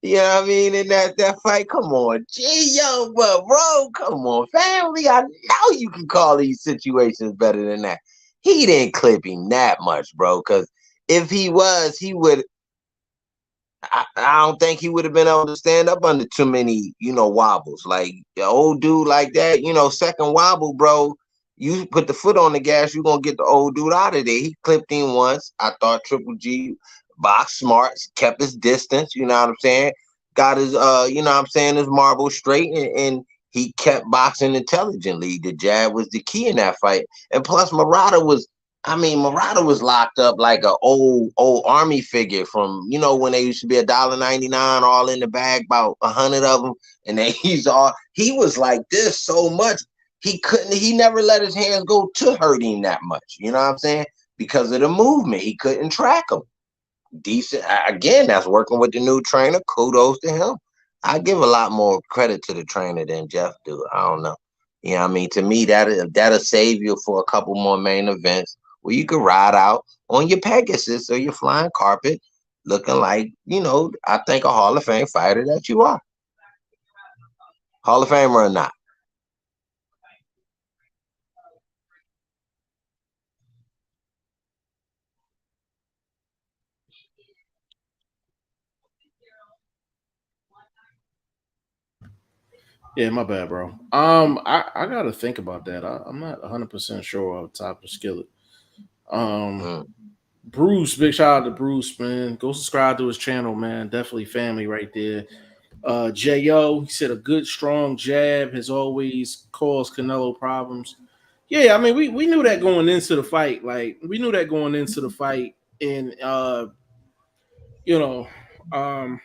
You know what I mean? In that fight. Come on, G, Young Butler, bro. Come on, family. I know you can call these situations better than that. He didn't clip him that much, bro. Because if he was, he would. I don't think he would have been able to stand up under too many, wobbles. Like the old dude like that, second wobble, bro. You put the foot on the gas, you're gonna get the old dude out of there. He clipped him once. I thought Triple G boxed smart, kept his distance, you know what I'm saying? Got his his marble straight and he kept boxing intelligently. The jab was the key in that fight. And plus Murata was locked up like an old army figure from when they used to be $1.99 all in the bag, about 100 of them, and then he was like this so much he never let his hands go to hurt him that much. You know what I'm saying? Because of the movement, he couldn't track him. Decent again. That's working with the new trainer. Kudos to him. I give a lot more credit to the trainer than Jeff do. I don't know. You know what I mean? To me, that'll save you for a couple more main events where you could ride out on your Pegasus or your flying carpet looking like, I think a Hall of Fame fighter that you are. Hall of Famer or not. Yeah, my bad, bro. I gotta think about that. I'm not 100% sure on top of Skillet. Um, Mm. Bruce, big shout out to Bruce, man. Go subscribe to his channel, man. Definitely family right there. Jo, he said a good strong jab has always caused Canelo problems. Yeah, I mean we knew that going into the fight. Like we knew that going into the fight, and you know, um,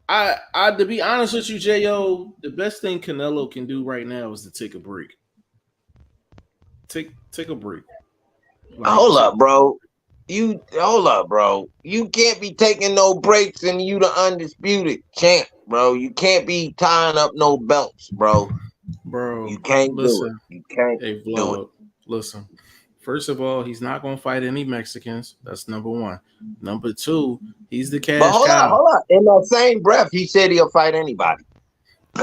I to be honest with you, Jo, the best thing Canelo can do right now is to take a break. Take a break. Like Hold up, bro. You hold up, bro. You can't be taking no breaks and you the undisputed champ, bro. You can't be tying up no belts, bro. bro, You can't do it. listen, You can't hey do it. vlog, listen. First of all, he's not gonna fight any Mexicans. That's number one. Number two, he's the But cash cow. hold up. In that same breath, he said he'll fight anybody.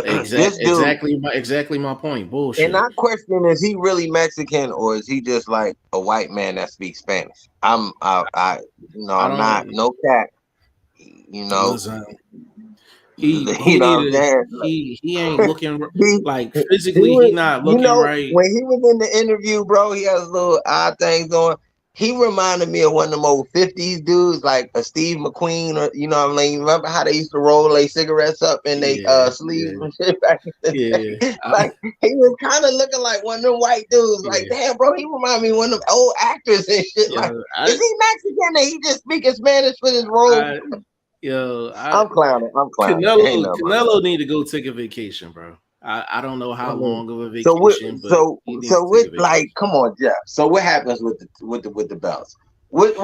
This dude, Exactly my point. and Bullshit. I question, is he really Mexican or is he just like a white man that speaks Spanish? I I I'm not don't no cat. You know, listen. He you know what I'm needed saying? he ain't looking He like he physically. He was, not you looking know, right. when he was in the interview, bro, he has little odd things on. He reminded me of one of them old 50s dudes, like a Steve McQueen, or you know what I mean? Remember how they used to roll their cigarettes up in their Yeah, sleeves and shit back in the yeah. day? Like he was kind of looking like one of them white dudes. Like, Yeah, damn, bro, he reminded me of one of them old actors and shit. yeah. Like, is he Mexican and he just speaking Spanish with his role? I, yo, I'm clowning. I'm clowning. Ain't nothing about that. Canelo need to go take a vacation, bro. I don't know I how mean, long of a so what? vacation, but he needs to take With a like, vacation. come on, Jeff. So what happens with the belts? What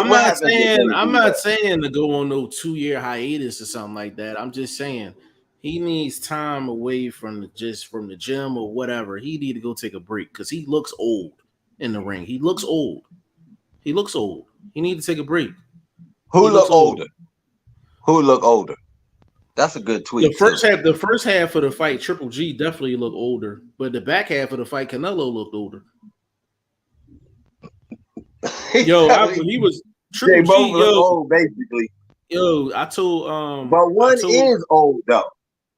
happens with I'm anything not else? saying to go on no 2 year hiatus or something like that. I'm just saying he needs time away from from the gym or whatever. He need to go take a break because he looks old in the ring. He looks old. He looks old. He need to take a break. Who He look looks old. older? Who look older? That's a good tweet too. The first half of the fight, Triple G definitely looked older, but the back half of the fight, Canelo looked older. Yo, he was They Triple both G. look old, basically. Yo, But I one told, is old though.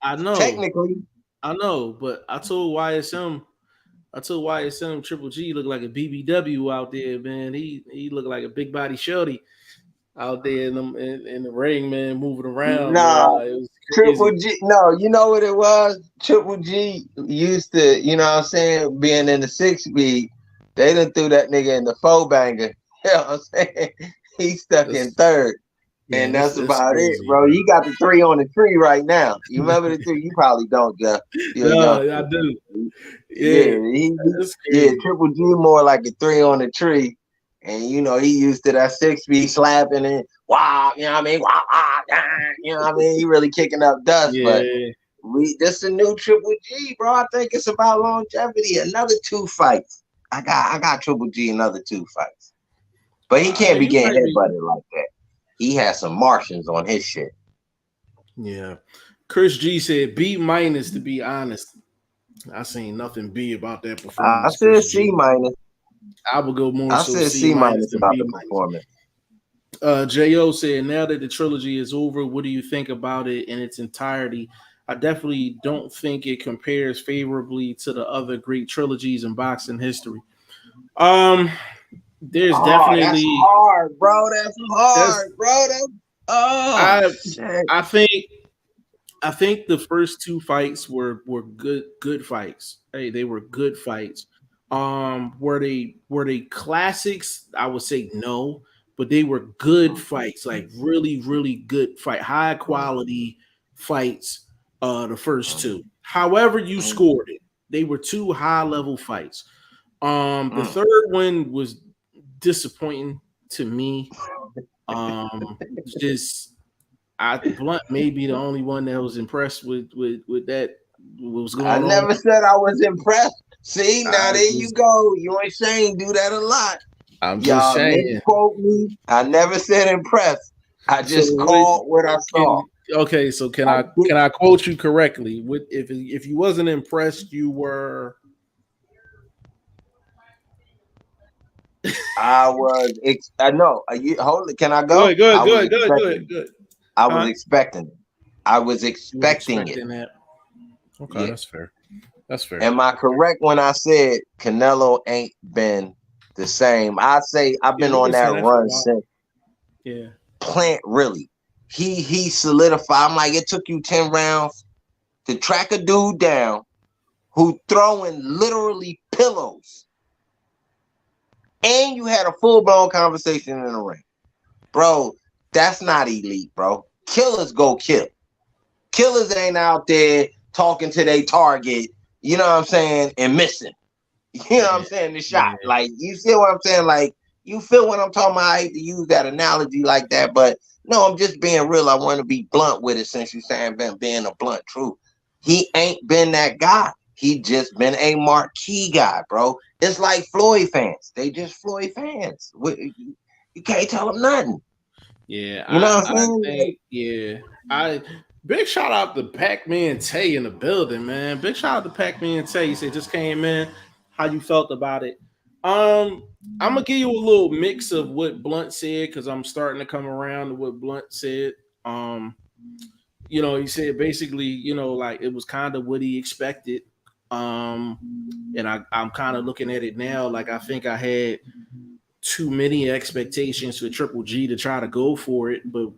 I know, Technically, but I told YSM Triple G looked like a BBW out there, man. He looked like a big body shorty out there in the ring, man, moving around, nah. man. Like it was Triple crazy. G, no, you know what it was? Triple G used to, you know what I'm saying, being in the 6 speed, they done threw that nigga in the four banger. You know what I'm saying? He stuck in That's third. man, And that's that's about it, crazy. bro. You got the 3 on the tree right now. You remember the 3? You probably don't, Jeff. You're a No, I youngster. do. Yeah, Yeah, that's yeah, crazy. Triple G more like a 3 on the tree. And you know, he used to that 6 speed slapping and wow, you know what I mean? Wow, you know what I mean? He really kicking up dust, but Yeah, this a new Triple G, bro. I think it's about longevity. Another 2 fights. I got Triple G another 2 fights. But he can't be you getting might be. headbutted like that. He has some Martians on his shit. Yeah, Chris G said B minus to be honest. I seen nothing B about that I performance, said Chris C G. minus. I would go more I so said C C minus minus than about B the minus. performance. Jo said, now that the trilogy is over, what do you think about it in its entirety? I definitely don't think it compares favorably to the other great trilogies in boxing history. Um, there's Oh, that's definitely hard, bro. That's that's hard, bro. That's oh I shit. I think I think the first two fights were good fights. Hey, they were good fights. Were they classics? I would say no, but they were good fights, like really good fight, high quality fights. The first two, however you scored it, they were two high level fights. The third one was disappointing to me. Just I Blunt may be the only one that was impressed with that what was I going on. never said I was impressed. See, now I there you just go. You and Shane do that a lot. I'm just Y'all saying. misquote me. I never said impressed. I So just called what I saw. okay, so I did. can I quote you correctly? With if you wasn't impressed, you were I was. I know. Hold it. Can I go? good, good, I was good, good, expecting good, it. good. I was Huh? expecting it. I was You was expecting it. expecting that. Okay, that's fair. That's fair. Am I correct when I said Canelo ain't been the same? I say I've been on that run since Plant really. He solidified. I'm like, it took you 10 rounds to track a dude down who throwing literally pillows. And you had a full-blown conversation in the ring. Bro, that's not elite, bro. Killers go kill. Killers ain't out there talking to their target, you know what I'm saying, and missing. You know what I'm saying? The shot. Like, you see what I'm saying? Like, you feel what I'm talking about? I hate to use that analogy like that, but no, I'm just being real. I want to be blunt with it since you're saying being a blunt truth. He ain't been that guy. He just been a marquee guy, bro. It's like Floyd fans. They just Floyd fans. You can't tell them nothing. Yeah, you know what I'm saying? Big shout out to Pac-Man Tay in the building, man. Big shout out to Pac-Man Tay. He said just came in. How you felt about it? I'm gonna give you a little mix of what Blunt said because I'm starting to come around to what Blunt said. He said basically, like it was kind of what he expected. And I'm kind of looking at it now, like I think I had too many expectations for Triple G to try to go for it. But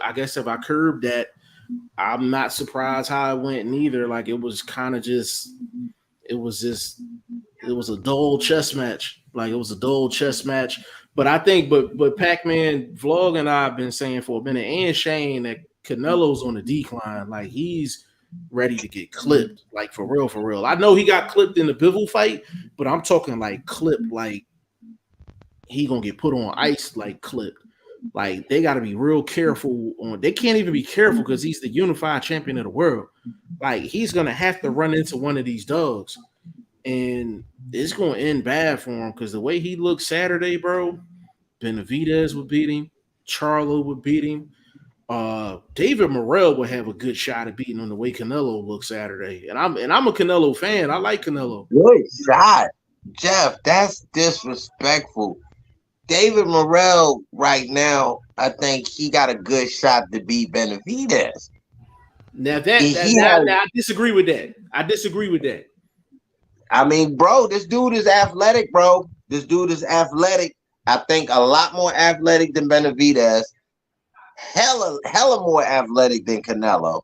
I guess if I curbed that, I'm not surprised how it went neither. Like it was kind of it was a dull chess match. But I think, but Pac-Man Vlog and I have been saying for a minute, and Shane, that Canelo's on the decline. Like he's ready to get clipped. Like for real. I know he got clipped in the Bivol fight, but I'm talking like clipped, like he gonna get put on ice, like clipped. Like they got to be real careful on. They can't even be careful because he's the unified champion of the world. Like he's gonna have to run into one of these dogs, and it's gonna end bad for him because the way he looked Saturday, bro. Benavidez would beat him. Charlo would beat him. David Morrell would have a good shot at beating him the way Canelo looked Saturday. And I'm a Canelo fan. I like Canelo. Good shot, Jeff. That's disrespectful. David Morrell right now, I think he got a good shot to beat Benavidez. Now I disagree with that. I mean, bro, this dude is athletic, bro. I think a lot more athletic than Benavidez. Hella more athletic than Canelo.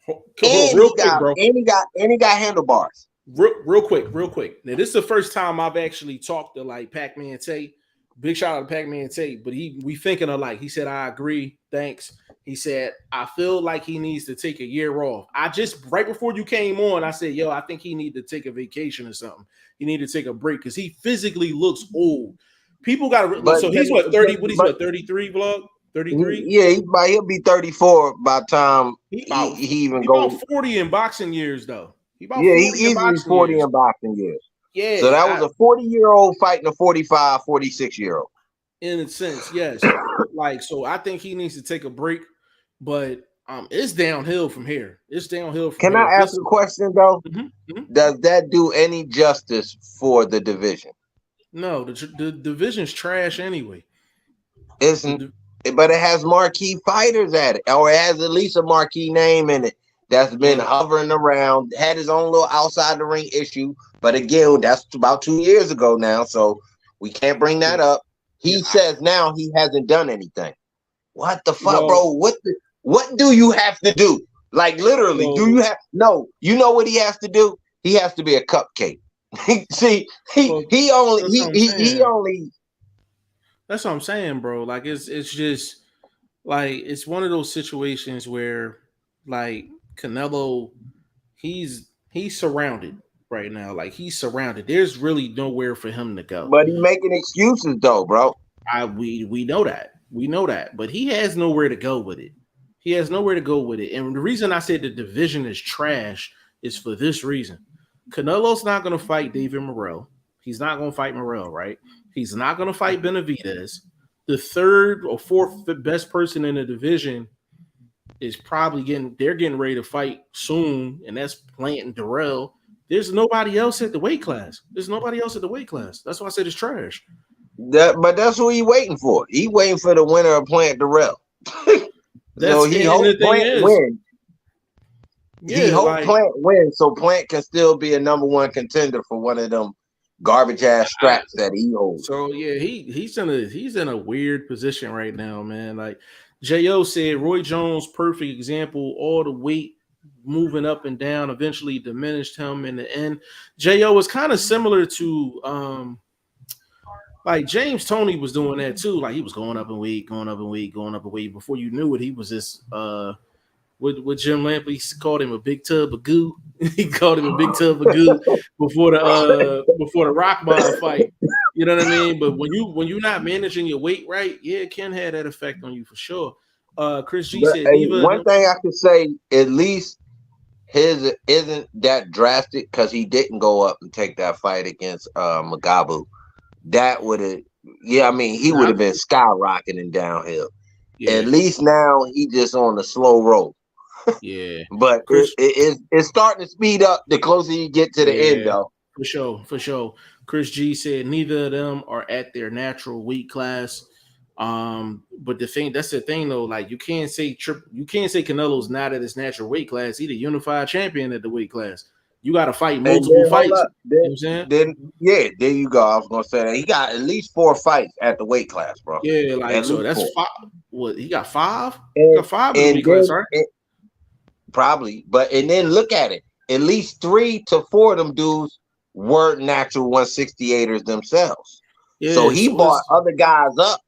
And he got handlebars. Real quick. Now, this is the first time I've actually talked to like Pac-Man Tay. Big shout out to Pac-Man Tay, but we thinking alike. He said, I agree. Thanks. He said, I feel like he needs to take a year off. I just, right before you came on, I said, I think he need to take a vacation or something. He need to take a break because he physically looks old. People got to, so he's what, 30, what he's what, 33 vlog? 33? Yeah, he'll be 34 by the time he even goes. About 40 in boxing years, though. He's easily 40 in boxing years. Yeah. So that was a 40-year-old fighting a 45, 46-year-old. In a sense, yes. Like, so I think he needs to take a break, but it's downhill from here. Can I ask a question, though? Mm-hmm. Does that do any justice for the division? No, the division's trash anyway. But it has marquee fighters at it, or it has at least a marquee name in it that's been hovering around, had his own little outside the ring issue. But again, that's about 2 years ago now, so we can't bring that up. He says now he hasn't done anything. What the fuck, bro? What do you have to do? Like literally, do you have you know what he has to do? He has to be a cupcake. See, he only that's what I'm saying, bro. Like it's just like it's one of those situations where like Canelo, he's surrounded right now. Like he's surrounded. There's really nowhere for him to go. But he's making excuses though, bro. We know that. We know that. But he has nowhere to go with it. And the reason I said the division is trash is for this reason. Canelo's not going to fight David Morrell. He's not going to fight Morrell, right? He's not going to fight Benavidez. The third or fourth best person in the division is probably getting ready to fight soon, and that's Plant and Durrell. There's nobody else at the weight class. That's why I said it's trash. But that's who he's waiting for. He's waiting for the winner of Plant Durrell. So he hopes Plant wins. he Yeah, hope like Plant wins so Plant can still be a number one contender for one of them garbage ass I, straps that he holds. so yeah, he's in a weird position right now, man. Like Jo said, Roy Jones, perfect example. All the weight moving up and down eventually diminished him in the end. Jo was kind of similar to like James Toney was doing that too. Like he was going up in weight, going up in weight, going up in weight. Before you knew it, he was this with Jim Lampley called him a big tub of goo. He called him a big tub of goo before the Rock Mob fight. You know what I mean? But when you're not managing your weight right, yeah, it can have that effect on you for sure. Chris G But said hey, neither of one them. thing I can say, at least his isn't that drastic because he didn't go up and take that fight against Magabu. That would have, yeah, I mean, he would Nah, have been skyrocketing downhill. At yeah, least now he just on the slow roll. yeah. But Chris, it's starting to speed up the closer you get to the end, yeah, though. for sure, for sure. Chris G said neither of them are at their natural weight class. But that's the thing though. Like you can't say Canelo's not at his natural weight class. He's a unified champion at the weight class. You got to fight And multiple then hold fights. up, You know what I'm saying? yeah, there you go. I was gonna say that he got at least 4 fights at the weight class, bro. Yeah, like At so least that's four. five. What he got five? He And got five in the and weight class, then right? probably, but and then look at it. At least 3 to 4 of them dudes were natural 168ers themselves. So Yeah, he so brought it's other guys up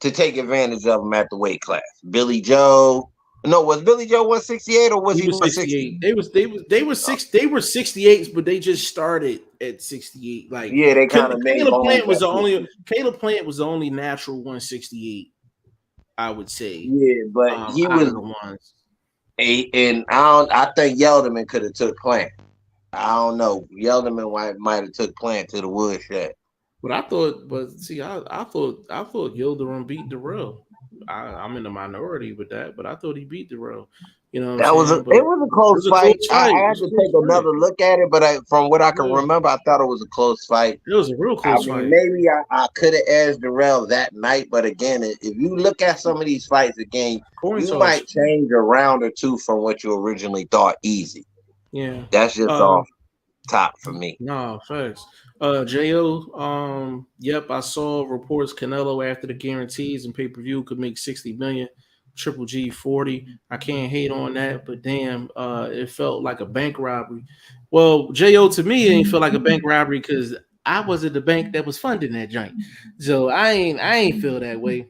to take advantage of them at the weight class. Billy Joe. No, was Billy Joe 168 or was he he was 160? 68. They were 68s, but they just started at 68. Like Yeah, they kind of made bones at 60. Caleb Plant was the only natural 168, I would say, Yeah, but he out was of the ones. and I think Yelderman could have took Plant. I don't know. Yelderman might have took Plant to the woodshed. But see, I thought Yildirim beat Darrell. I'm in the minority with that, but I thought he beat Darrell. You know what I'm That was saying? But it was a it close was a fight. close I fight. It had was to a close take fight. another look at it, but from what I can Yeah, remember, I thought it was a close fight. it was a real I close mean, fight. maybe I could have edged Darrell that night, but again, if you look at some of these fights again, Coin you toss. might change a round or two from what you originally thought easy. Yeah. That's just Uh, off top for me. no, facts. Jo, yep, I saw reports Canelo after the guarantees and pay-per-view could make 60 million, Triple G 40. I can't hate on that, but damn, it felt like a bank robbery. Well, Jo, to me, it ain't feel like a bank robbery because I was at the bank that was funding that joint. So I ain't feel that way.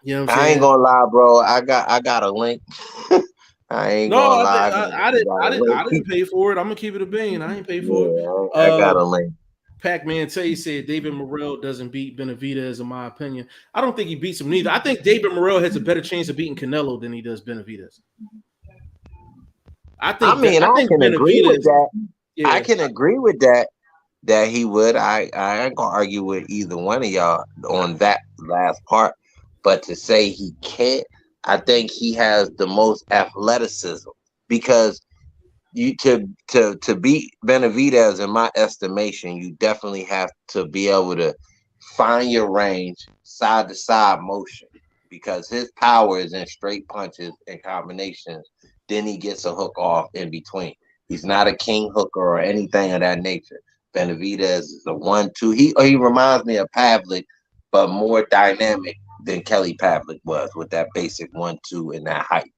You know what I'm I ain't saying? gonna lie, bro. I got a link. I ain't No, gonna I, lie. did, I got, I, I didn't. got I a didn't. I link. didn't pay for it. I'm gonna keep it a bean. I ain't pay for it. Yeah, I got Uh, a link. Pac-Man Tay said David Morrell doesn't beat Benavidez, in my opinion. I don't think he beats him neither. I think David Morrell has a better chance of beating Canelo than he does Benavidez. I mean, I I think can agree with Benavidez, that. I yeah, can agree with that. That he would. I ain't gonna argue with either one of y'all on that last part. But to say he can't, I think he has the most athleticism because you to beat Benavidez, in my estimation, you definitely have to be able to find your range, side to side motion, because his power is in straight punches and combinations. Then he gets a hook off in between. He's not a king hooker or anything of that nature. Benavidez is a 1-2. He reminds me of Pavlik, but more dynamic than Kelly Pavlik was with that basic 1-2 and that height.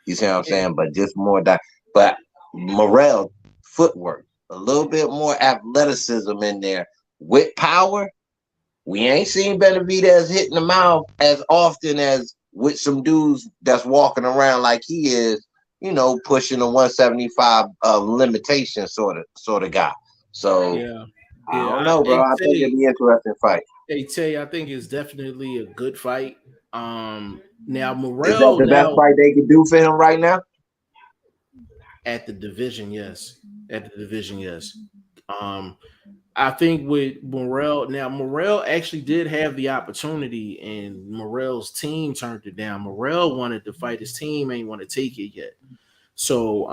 You see what I'm yeah, saying? But just more but Morel footwork, a little bit more athleticism in there with power. We ain't seen Benavidez hitting the mouth as often as with some dudes that's walking around like he is, pushing a 175 limitation sort of guy. So yeah, I yeah. don't know, bro. I think it'd be an interesting fight. I think it's definitely a good fight. Now Is that Morrell the best now fight they could do for him right now? at the division, yes, at the division, yes. Um, I think with Morrell actually did have the opportunity, and Morrell's team turned it down. Morrell wanted to fight his team, ain't want to take it yet. So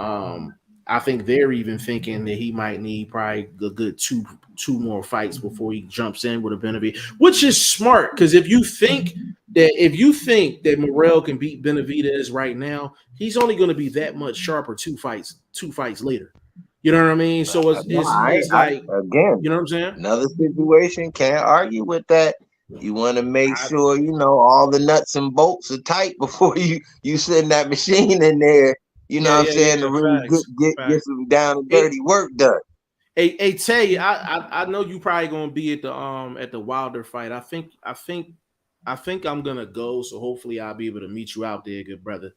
I think they're even thinking that he might need probably a good two more fights before he jumps in with a Benavidez, which is smart because if you think that Morrell can beat Benavidez right now, he's only going to be that much sharper two fights later. You know what I mean? So No, it's like, again, you know what I'm saying? another situation. Can't argue with that. You want to make sure all the nuts and bolts are tight before you send that machine in there. You know what I'm saying, to really get some down and dirty work done. Hey, Tay, I know you probably gonna be at the Wilder fight. I think I'm gonna go, so hopefully I'll be able to meet you out there, good brother.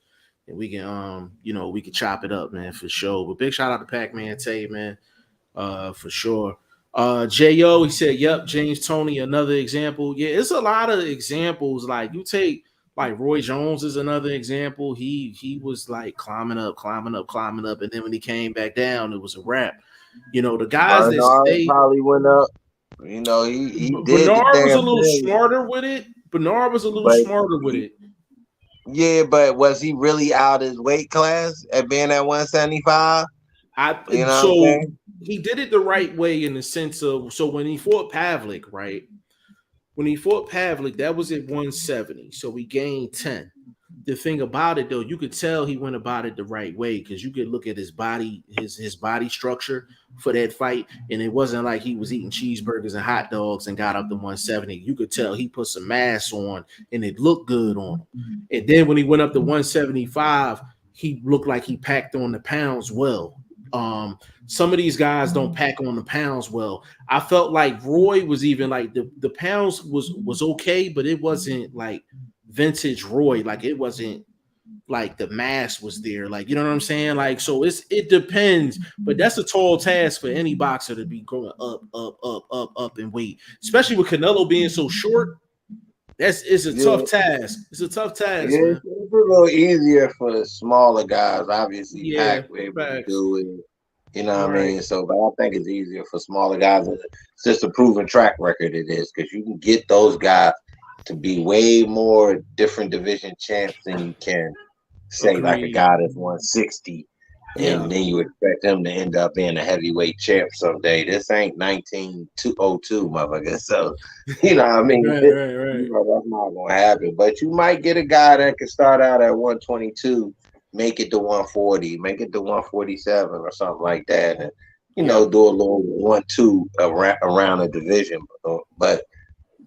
And we can we can chop it up, man, for sure. But big shout out to Pac-Man Tay, man. For sure. J.O. he said, yep, James Toney, another example. Yeah, it's a lot of examples. Like you take like Roy Jones is another example. He was like climbing up, and then when he came back down, it was a wrap. The guys that Bernard stay probably went up. He did the Bernard was a damn little thing. smarter with it. Yeah, but was he really out his weight class at being at 175? What I'm saying? He did it the right way in the sense of, so when he fought Pavlik, right? When he fought Pavlik, that was at 170. So he gained 10. The thing about it, though, you could tell he went about it the right way because you could look at his body, his body structure for that fight, and it wasn't like he was eating cheeseburgers and hot dogs and got up to 170. You could tell he put some mass on, and it looked good on him. And then when he went up to 175, he looked like he packed on the pounds well. Some of these guys don't pack on the pounds well. I felt like Roy was even like the pounds was okay, but it wasn't like vintage Roy. Like it wasn't like the mass was there. Like, you know what I'm saying? Like, so it depends, but that's a tall task for any boxer to be going up in weight, especially with Canelo being so short. It's a tough task. It's a tough task, man. It's a little easier for the smaller guys, obviously. Pac able to do it. You know what I mean? So, but I think it's easier for smaller guys. It's just a proven track record it is, because you can get those guys to be way more different division champs than you can say like a guy that's 160, and then you expect him to end up being a heavyweight champ someday. This ain't 1902, motherfucker. So, you know what I mean? Right. That's not gonna happen. But you might get a guy that can start out at 122, make it to 140, make it to 147 or something like that, and do a little 1-2 around a division. But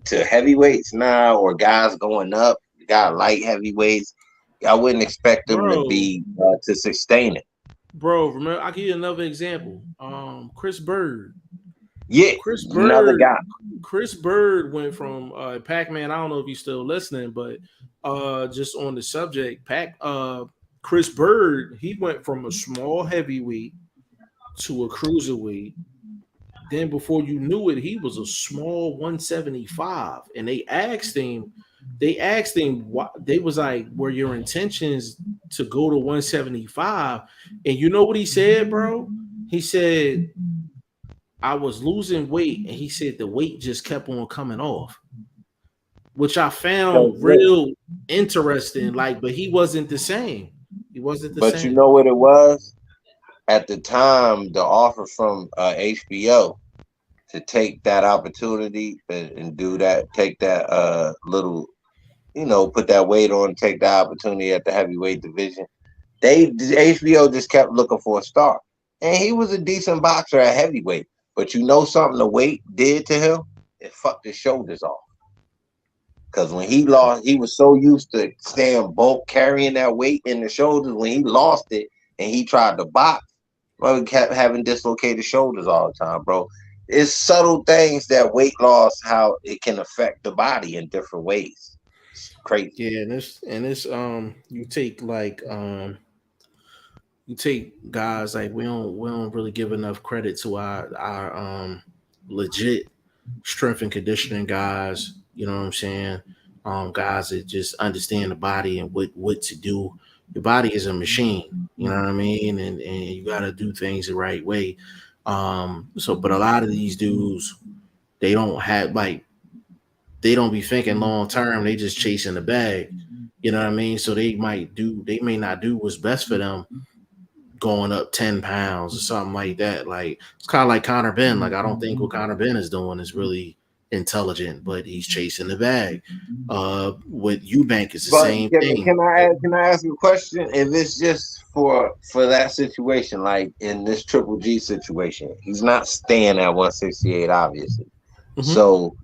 to heavyweights now, or guys going up, got light heavyweights, I wouldn't expect them to be to sustain it. Bro, remember, I'll give you another example. Chris Bird. Yeah, another guy. Chris Bird went from Pac-Man. I don't know if he's still listening, but just on the subject, Chris Bird, he went from a small heavyweight to a cruiserweight. Then before you knew it, he was a small 175. And they asked him, what they was like, were your intentions to go to 175? And you know what he said, bro? He said, I was losing weight, and he said the weight just kept on coming off, which I found real interesting. Like, but he wasn't the same. He wasn't the same. But you know what it was? At the time, the offer from HBO to take that opportunity and do that, take that little, put that weight on, take the opportunity at the heavyweight division. HBO just kept looking for a star, and he was a decent boxer at heavyweight. But you know something the weight did to him? It fucked his shoulders off. Because when he lost, he was so used to staying bulk, carrying that weight in the shoulders. When he lost it and he tried to box, well, he kept having dislocated shoulders all the time, bro. It's subtle things that weight loss, how it can affect the body in different ways. It's crazy. Yeah, and it's you take you take guys like we don't really give enough credit to our legit strength and conditioning guys. You know what I'm saying? Guys that just understand the body and what to do. Your body is a machine, you know what I mean? And you got to do things the right way. But a lot of these dudes, they don't be thinking long term. They just chasing the bag, you know what I mean? So they may not do what's best for them going up 10 pounds or something like that. Like it's kind of like Conor Benn. Like I don't think what Conor Benn is doing is really intelligent, but he's chasing the bag. With Eubank, it's the But same thing. can I ask you a question? If it's just for that situation, like in this Triple G situation, he's not staying at 168, obviously. Mhm. So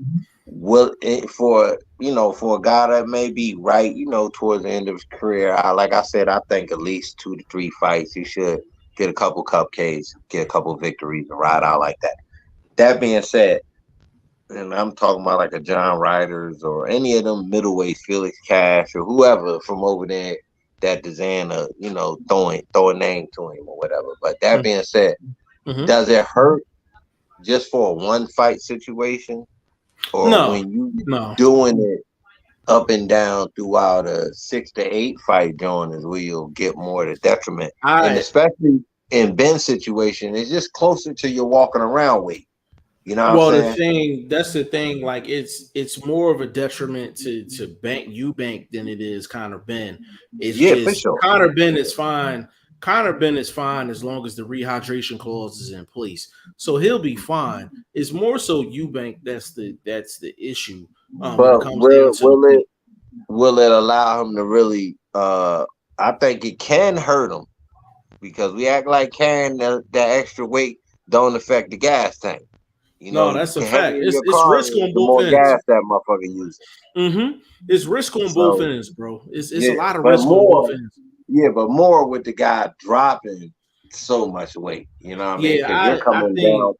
will it for a guy that may be right, towards the end of his career, like I said, I think at least 2 to 3 fights, he should get a couple cupcakes, get a couple victories, and ride out like that. That being said, and I'm talking about like a John Riders or any of them middleweights, Felix Cash or whoever from over there that design a, throw a name to him or whatever. But that being said, does it hurt just for a one fight situation? Or No, when you no. doing it up and down throughout a 6 to 8 fight joint is where you'll get more of the detriment. And especially in Ben's situation, it's just closer to your walking around weight. You know what I'm saying? That's the thing. Like it's more of a detriment to Eubank than it is Conor Benn. It's just for sure. Conor Benn is fine. Conor Benn is fine as long as the rehydration clause is in place. So he'll be fine. It's more so Eubank that's the issue. When it comes down to will it allow him to really I think it can hurt him because we act like carrying that extra weight don't affect the gas tank. No, that's a fact. It's risk on both ends. Gas that motherfucker using. It's risk on both ends, bro. It's a lot of risk on both ends. Yeah, but more with the guy dropping so much weight. You know what I mean? Because you're coming down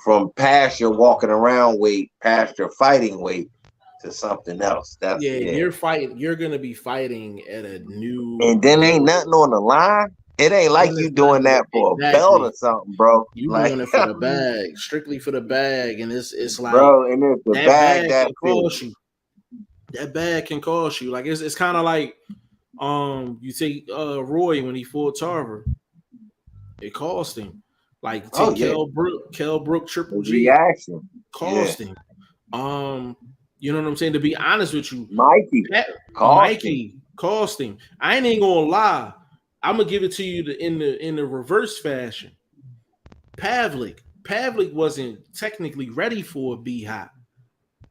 from past your walking around weight, past your fighting weight to something else. You're gonna be fighting at a new, and then ain't nothing on the line. It ain't like you doing that for a belt or something, bro. You doing it for the bag, strictly for the bag, and it's like, bro, and it's the bag that can cost you. That bag can cost you. Like it's kind of like you take Roy when he fought Tarver, it cost him. Like take Kell Brook Triple G reaction cost him. You know what I'm saying? To be honest with you, Mikey cost him. I ain't gonna lie. I'm gonna give it to you in the reverse fashion. Pavlik wasn't technically ready for a B-hop.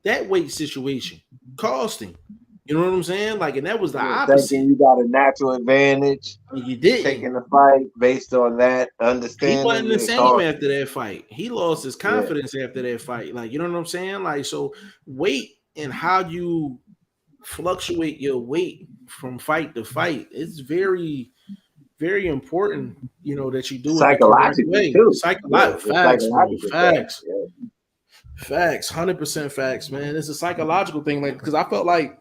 That weight situation cost him. You know what I'm saying? Like, and that was the opposite. Thinking you got a natural advantage. You did taking the fight based on that understanding. He wasn't the same after that fight. He lost his confidence after that fight. Like, you know what I'm saying? Like, so weight and how you fluctuate your weight from fight to fight, it's very, very important, that you do it psychologically too. Facts, 100% facts, man. It's a psychological thing, like, because I felt like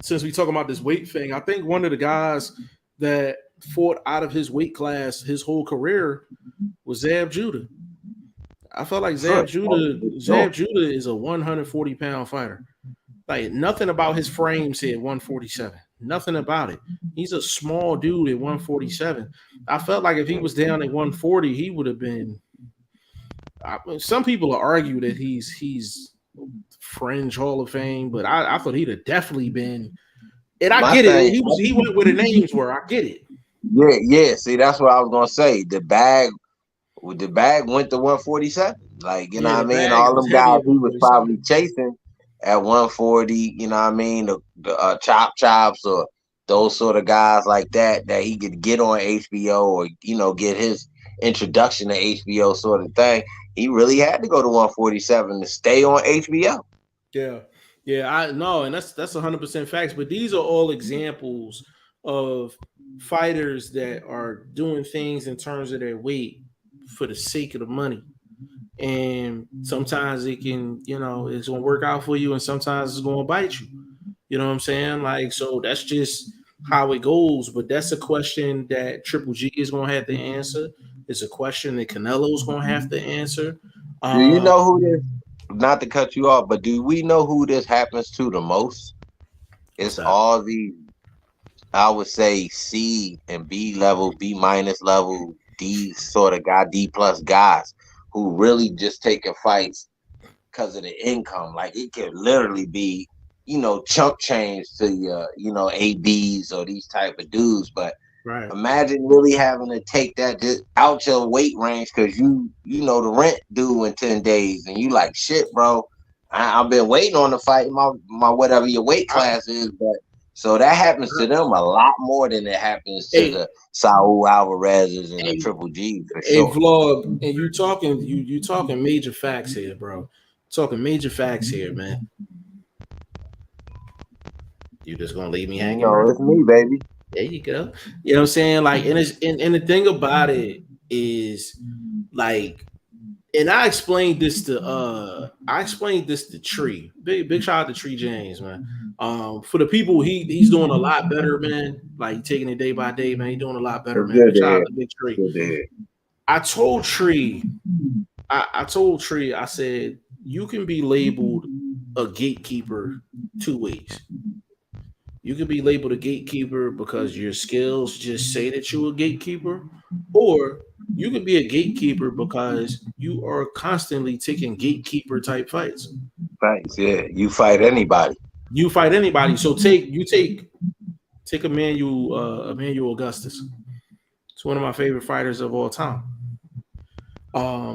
since we talk about this weight thing, I think one of the guys that fought out of his weight class his whole career was Zab Judah. I felt like Zab Judah is a 140-pound fighter. Like, nothing about his frame said 147. Nothing about it. He's a small dude at 147. I felt like if he was down at 140, he would have been. Some people argue that he's fringe Hall of Fame, but I thought he'd have definitely been. And I get it. He went where the names were. I get it. Yeah. See, that's what I was gonna say. The bag went to 147. Like, you know what I mean? All them guys he was probably chasing at 140, you know what I mean? The chops or those sort of guys like that he could get on HBO or, get his introduction to HBO sort of thing. He really had to go to 147 to stay on HBO. Yeah, I know, and that's 100% facts. But these are all examples of fighters that are doing things in terms of their weight for the sake of the money. And sometimes it can, it's gonna work out for you, and sometimes it's gonna bite you. You know what I'm saying? Like, so that's just how it goes. But that's a question that Triple G is gonna have to answer. It's a question that Canelo's gonna have to answer. Do you know who this? Not to cut you off, but do we know who this happens to the most? It's all the, I would say, C and B level, B minus level, D sort of guy, D plus guys who really just taking fights because of the income. Like, it can literally be, chump change to your, ABs or these type of dudes, but Right. Imagine really having to take that just out your weight range because you know the rent due in 10 days and you like shit, bro. I've been waiting on the fight, my whatever your weight I, class is, but so that happens to them a lot more than it happens to hey, the Saul Alvarez's and the hey, Triple G for hey, sure. vlog, and you talking major facts here, bro. Talking major facts here, man. You just gonna leave me You hanging, know, bro? it's me, baby. There you go. You know what I'm saying? Like, and the thing about it is, like, and I explained this to Tree. Big shout out to Tree James, man. For the people, he's doing a lot better, man. Like taking it day by day, man. He's doing a lot better, It's man. good Big to shout out hear. to Big Tree. Good to hear. I told Tree, I told Tree, I said, you can be labeled a gatekeeper two ways. You can be labeled a gatekeeper because your skills just say that you're a gatekeeper, or you can be a gatekeeper because you are constantly taking gatekeeper type fights. Thanks. Yeah, you fight anybody. You fight anybody. So take Emmanuel Augustus. It's one of my favorite fighters of all time.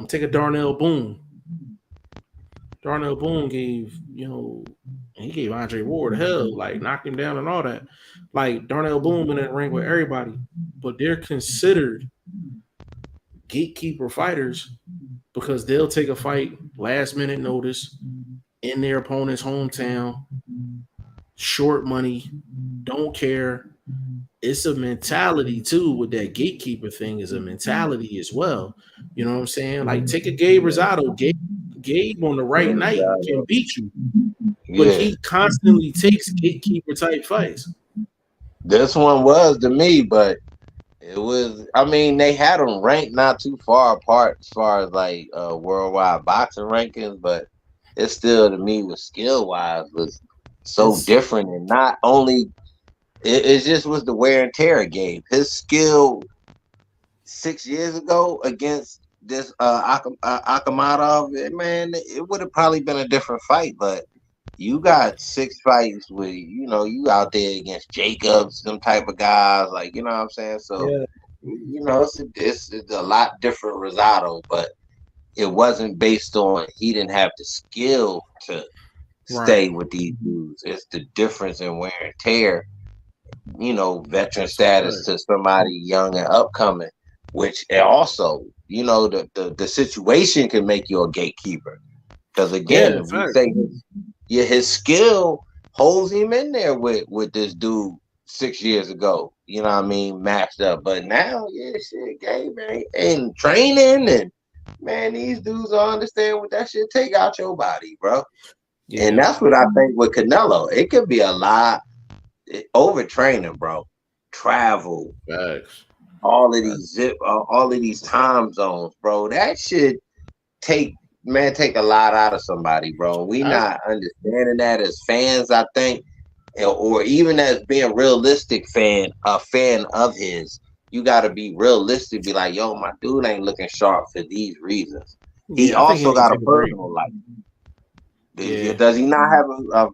Take a Darnell Boone. Darnell Boone gave, he gave Andre Ward hell, like knocked him down and all that. Like Darnell Boone in that ring with everybody, but they're considered gatekeeper fighters because they'll take a fight last minute notice in their opponent's hometown, short money, don't care. It's a mentality too with that gatekeeper thing is a mentality as well. You know what I'm saying? Like take a Gabe Rosado. Gabe on the right night can beat you, but Yeah, he constantly takes gatekeeper type fights. this one was to me, but it was. I mean, they had them ranked not too far apart as far as like worldwide boxing rankings, but it still to me was skill wise was so It's different, and not only it just was the wear and tear game. His skill 6 years ago against this Akamadov, man, it would have probably been a different fight, but you got 6 fights with you out there against Jacobs, them type of guys, like you know what I'm saying. So yeah, it's a lot different Rosado, but it wasn't based on he didn't have the skill to right. stay with these dudes. It's the difference in wear and tear, veteran That's a status fact. to somebody young and upcoming, which also, the situation can make you a gatekeeper. Because Yeah, again, in if we fact. say his skill holds him in there with this dude 6 years ago, you know what I mean, matched up. But now, yeah, shit, game and training and man, these dudes don't understand what that shit take out your body, bro. And Yeah, that's what I think with Canelo. It could be a lot overtraining, bro. Travel, facts. all of these time zones, bro. That should take take a lot out of somebody, bro. We I not understanding that as fans, I think, or even as being realistic a fan of his. You got to be realistic. Be like, yo, my dude ain't looking sharp for these reasons. He yeah, I think he also need to got a take a break. personal life. Yeah, Does he not have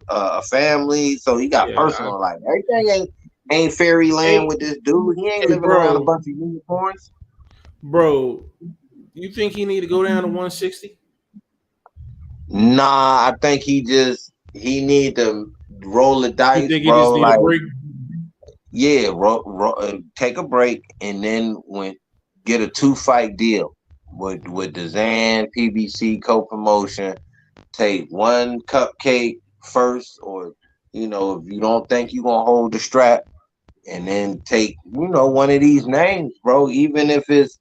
a family? So he got yeah. personal life. Everything ain't fairyland Hey, with this dude. He ain't hey, living around a bro, bunch of unicorns. bro, you think he need to go down to 160? Nah, I think he need to roll the You dice, think he just bro. need a Like, break? yeah, take a break and then get a 2 fight deal with the Zan PBC co-promotion. Take one cupcake first, or if you don't think you're gonna hold the strap, and then take one of these names, bro. Even if it's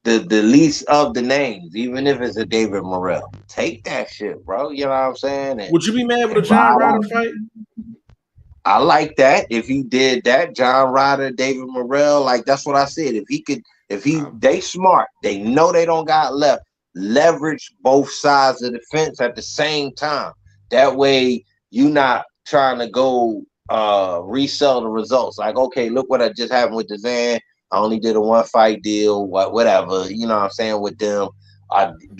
the least of the names, even if it's a David Morrell, take that shit, bro. You know what I'm saying? And, Would you be mad with a and John ride Ryder on. fight? I like that. If he did that, John Ryder, David Morrell, like that's what I said. If he could, they smart, they know they don't got left. Leverage both sides of the fence at the same time. That way, you not trying to go resell the results. Like, okay, look what I just happened with the Zan. I only did a 1 fight deal, whatever. You know what I'm saying with them.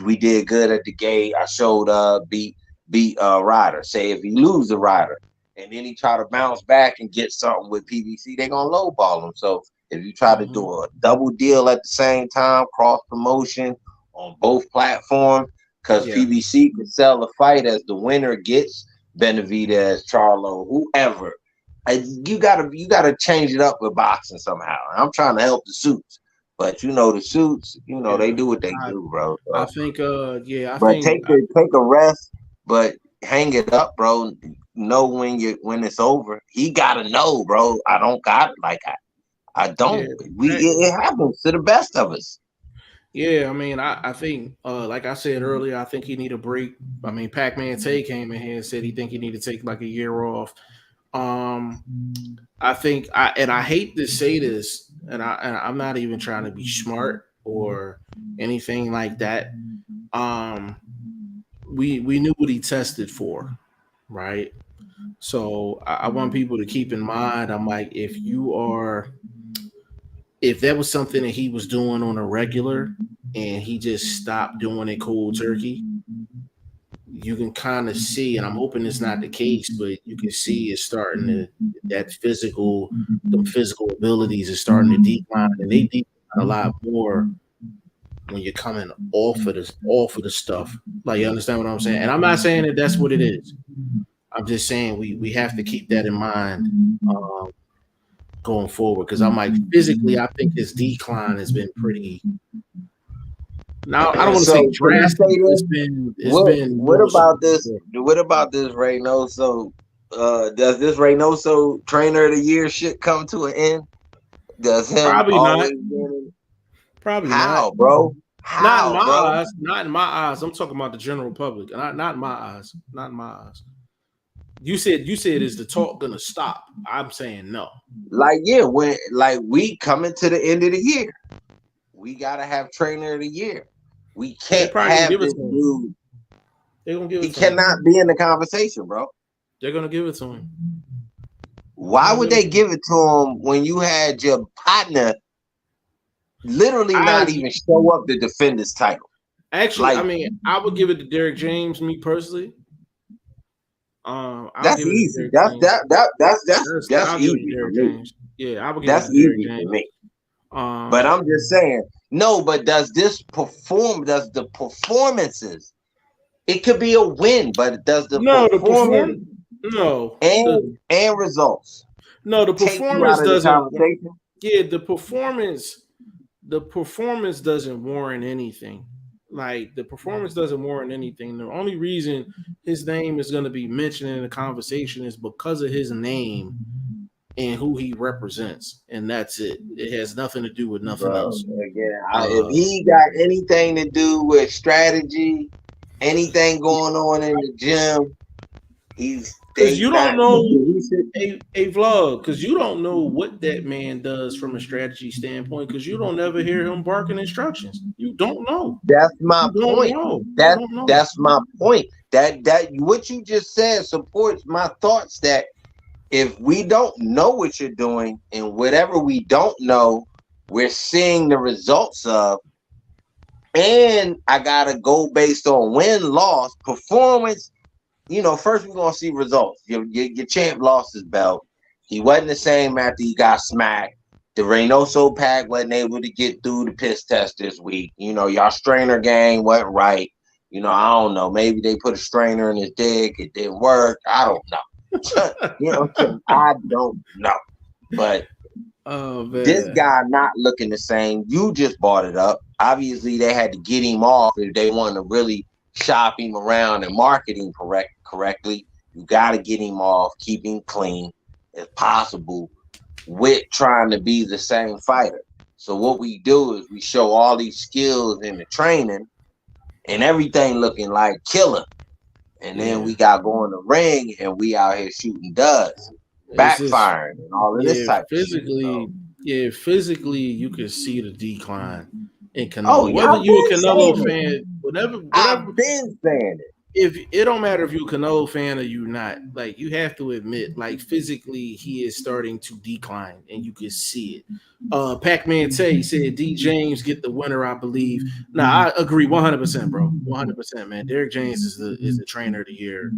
We did good at the gate. I showed up, beat Ryder. Say if he lose the Ryder and then he try to bounce back and get something with PBC, they gonna lowball him. So If you try to do a double deal at the same time, cross promotion on both platforms, because PBC can sell a fight as the winner gets Benavidez, Charlo, whoever. You gotta change it up with boxing somehow. I'm trying to help the suits, but the suits, they do what they do, bro. So. I think, but take a rest, but hang it up, bro. Know when it's over. He gotta know, bro. I don't got it like I don't. It happens to the best of us. Yeah, I mean, I think, like I said earlier, I think he need a break. I mean, Pac-Man Tay came in here and said he think he need to take like a year off. I think, I hate to say this, and I'm not even trying to be smart or anything like that. We knew what he tested for, right? So I want people to keep in mind. I'm like, if that was something that he was doing on a regular and he just stopped doing it cold turkey, you can kind of see, and I'm hoping it's not the case, but you can see it's starting to, the physical abilities are starting to decline, and they decline a lot more when you're coming off of the stuff. Like, you understand what I'm saying? And I'm not saying that that's what it is. I'm just saying we have to keep that in mind going forward, because I'm like, physically, I think this decline has been pretty. Now, I don't want to say drastic. What about this? What about this Reynoso? Does this Reynoso Trainer of the Year shit come to an end? Does him probably always not? Probably how, not, bro? Not in my eyes. Not in my eyes. I'm talking about the general public. Not in my eyes. Not in my eyes. You said is the talk gonna stop? I'm saying no. When we coming to the end of the year, we gotta have Trainer of the Year. We can't have this dude. They're gonna give it. He cannot be in the conversation, bro. They're gonna give it to him. Why would they give it to him when you had your partner literally not even show up to defend his title? Actually, I mean, I would give it to Derek James, me personally. That's easy. That's easy for me. Yeah, I would give that's it to Derek easy James. for me. But I'm just saying, no. But does the performances? It could be a win, but does the performance? No, and results. No, the performance doesn't. Yeah, the performance doesn't warrant anything. Like, the performance doesn't warrant anything. The only reason his name is going to be mentioned in the conversation is because of his name and who he represents, and that's it. It has nothing to do with nothing else. Again, if he got anything to do with strategy, anything going on in the gym, because you don't know a vlog, because you don't know what that man does from a strategy standpoint, because you don't ever hear him barking instructions. You don't know. That's my point. That's my point. That what you just said supports my thoughts that if we don't know what you're doing, and whatever we don't know, we're seeing the results of, and I gotta go based on win-loss performance. First we're gonna see results. Your champ lost his belt. He wasn't the same after he got smacked. The Reynoso pack wasn't able to get through the piss test this week. Y'all strainer gang wasn't right. I don't know. Maybe they put a strainer in his dick. It didn't work. I don't know. I don't know. But this guy not looking the same. You just brought it up. Obviously, they had to get him off if they wanted to really shop him around and market him correctly. You got to get him off, keep him clean as possible, with trying to be the same fighter. So what we do is we show all these skills in the training and everything looking like killer. And then we got going to ring and we out here shooting duds, backfiring, and all of this type of shit. Physically, you can see the decline in Canelo. Whether you're a Canelo fan, whatever, I've been saying it. If it don't matter if you're a Canelo fan or you're not, like, you have to admit, like, physically he is starting to decline, and you can see it. Pac-Man Tay said D James get the winner, I believe. I agree 100%, bro. 100%, man. Derek James is the trainer of the year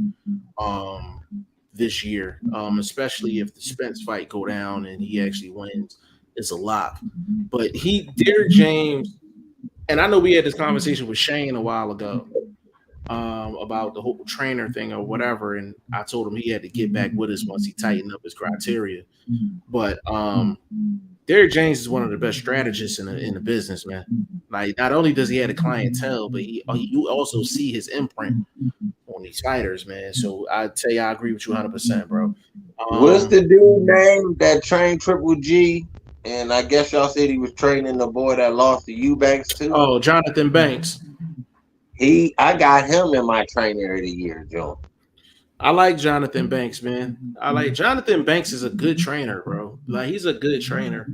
this year, especially if the Spence fight go down and he actually wins. is a lock. But Derrick James, and I know we had this conversation with Shane a while ago about the whole trainer thing or whatever, and I told him he had to get back with us once he tightened up his criteria. But Derrick James is one of the best strategists in the business, man. Like, not only does he have a clientele, but you also see his imprint on these fighters, man. So I tell you, I agree with you 100%, bro. What's the dude name that trained Triple G? And I guess y'all said he was training the boy that lost to Eubanks too. Oh, Jonathan Banks. I got him in my trainer of the year, Joe. I like Jonathan Banks, man. Jonathan Banks is a good trainer, bro. Like, he's a good trainer.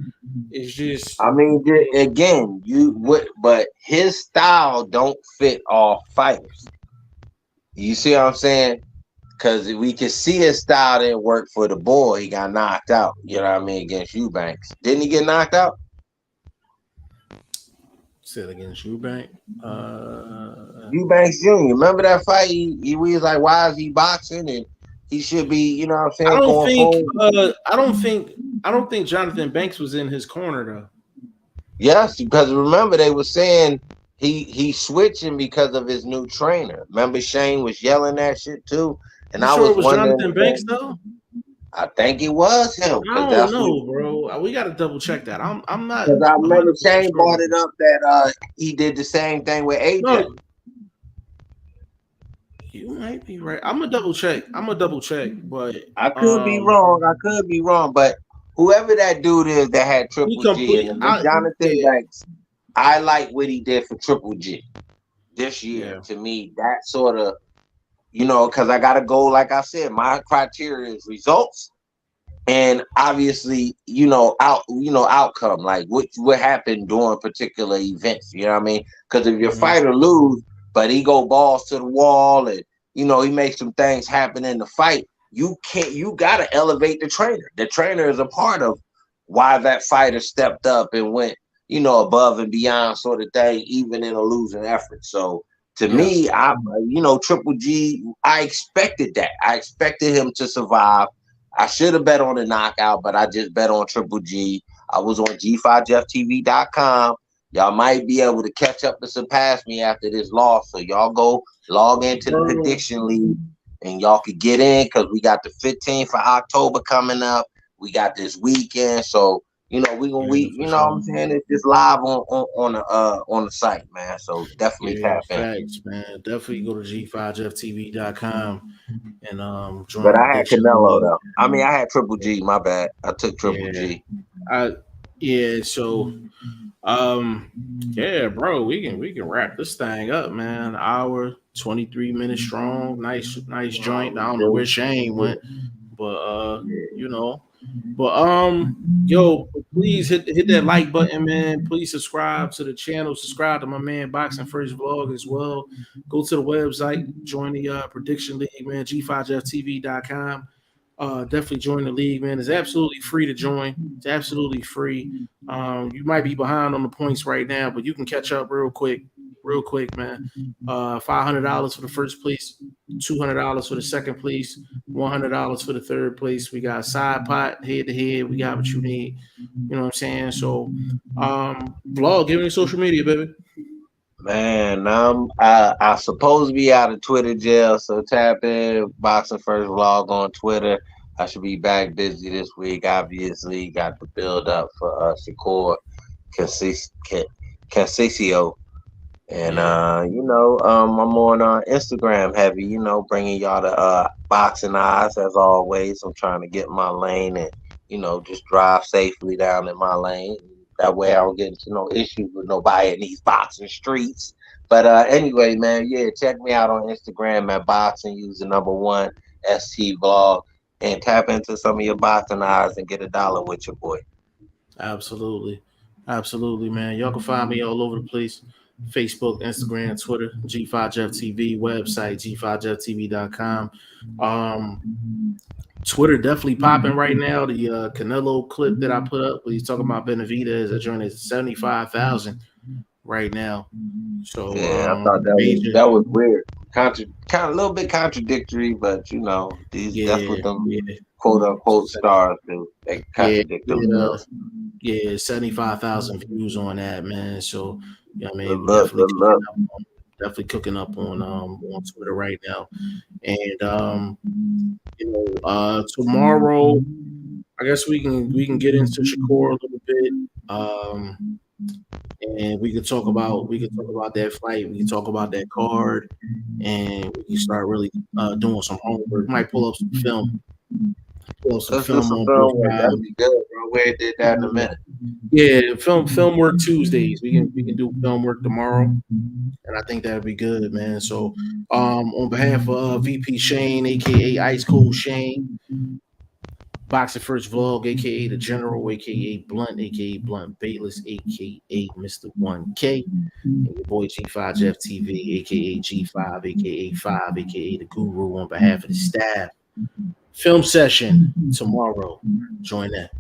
It's just, I mean, again, but his style don't fit all fighters. You see what I'm saying? Because we can see his style didn't work for the boy. He got knocked out. You know what I mean? Against Eubanks. Didn't he get knocked out? said against Eubanks. Eubanks Jr. Remember that fight? He was like, why is he boxing? And he should be, you know what I'm saying? I don't think Jonathan Banks was in his corner though. Yes, because remember they were saying he's switching because of his new trainer. Remember Shane was yelling that shit too. And I was wondering, Jonathan Banks though? I think it was him. I don't know, bro. We got to double check that. I'm not. Because I remember Shane brought it up that he did the same thing with AJ. No. You might be right. I'm gonna double check. But I could be wrong. But whoever that dude is that had Triple G and Jonathan Banks, I like what he did for Triple G this year. Yeah. To me, that sort of, because I gotta go, like I said, my criteria is results and obviously, outcome, like what happened during particular events. You know what I mean? Because if your fighter lose, but he go balls to the wall and he makes some things happen in the fight, you gotta elevate the trainer. The trainer is a part of why that fighter stepped up and went, above and beyond sort of thing, even in a losing effort. So to me, Triple G, I expected that. I expected him to survive. I should have bet on a knockout, but I just bet on Triple G. I was on G5JeffTV.com. Y'all might be able to catch up and surpass me after this loss. So y'all go log into the prediction league and y'all could get in because we got the 15th of October coming up. We got this weekend. So what I'm saying? It's just live on the site, man. So definitely tap in. Facts, man. Definitely go to G5JeffTV.com and join. But I had Canelo though. I mean, I had Triple G. My bad. I took Triple G. So, bro, we can wrap this thing up, man. Hour 23 minutes strong. Nice joint. I don't know where Shane went, but yo, please hit that like button, man. Please subscribe to the channel. Subscribe to my man Boxing First Vlog as well. Go to the website, join the prediction league, man. G5JeffTV.com. Definitely join the league, man. It's absolutely free to join. It's absolutely free. You might be behind on the points right now, but you can catch up real quick, man. $500 for the first place, $200 for the second place, $100 for the third place. We got side pot, head to head. We got what you need. You know what I'm saying? So, Vlog, give me social media, baby. Man, I supposed to be out of Twitter jail, so tap in Boxing First Vlog on Twitter. I should be back busy this week. Obviously, got the build up for Shakur Cansisio. And I'm on Instagram heavy, bringing y'all the boxing eyes as always. I'm trying to get my lane and just drive safely down in my lane. That way I don't get into no issues with nobody in these boxing streets. But anyway, man, check me out on Instagram at boxing. Use the #1 ST Vlog and tap into some of your boxing eyes and get $1 with your boy. Absolutely, man. Y'all can find me all over the place. Facebook, Instagram, Twitter, G5JeffTV, website, G5JeffTV.com. Twitter definitely popping right now. The Canelo clip that I put up where he's talking about Benavidez, that joint is 75,000. right now. So Yeah, I thought major, that was weird. Kind of a little bit contradictory, but that's yeah, what them yeah, quote unquote stars do. They yeah, contradict yeah, themselves. yeah. 75,000 views on that, man. So I Good mean, we luck, good luck. definitely cooking up on Twitter right now, and tomorrow I guess we can get into Shakur a little bit. And we can talk about that fight. We can talk about that card, and we can start really doing some homework. Might pull up some Let's do film some on both film work. That'll sides. be good, bro. We ain't did that in a minute. Yeah, film work Tuesdays. We can do film work tomorrow, and I think that'd be good, man. So, on behalf of VP Shane, aka Ice Cold Shane, Boxing First Vlog, aka the General, aka Blunt, aka Blunt Bayless, aka Mr. 1K. And your boy G5 Jeff TV, aka G5, aka 5, aka the Guru, on behalf of the staff. Film session tomorrow. Join that.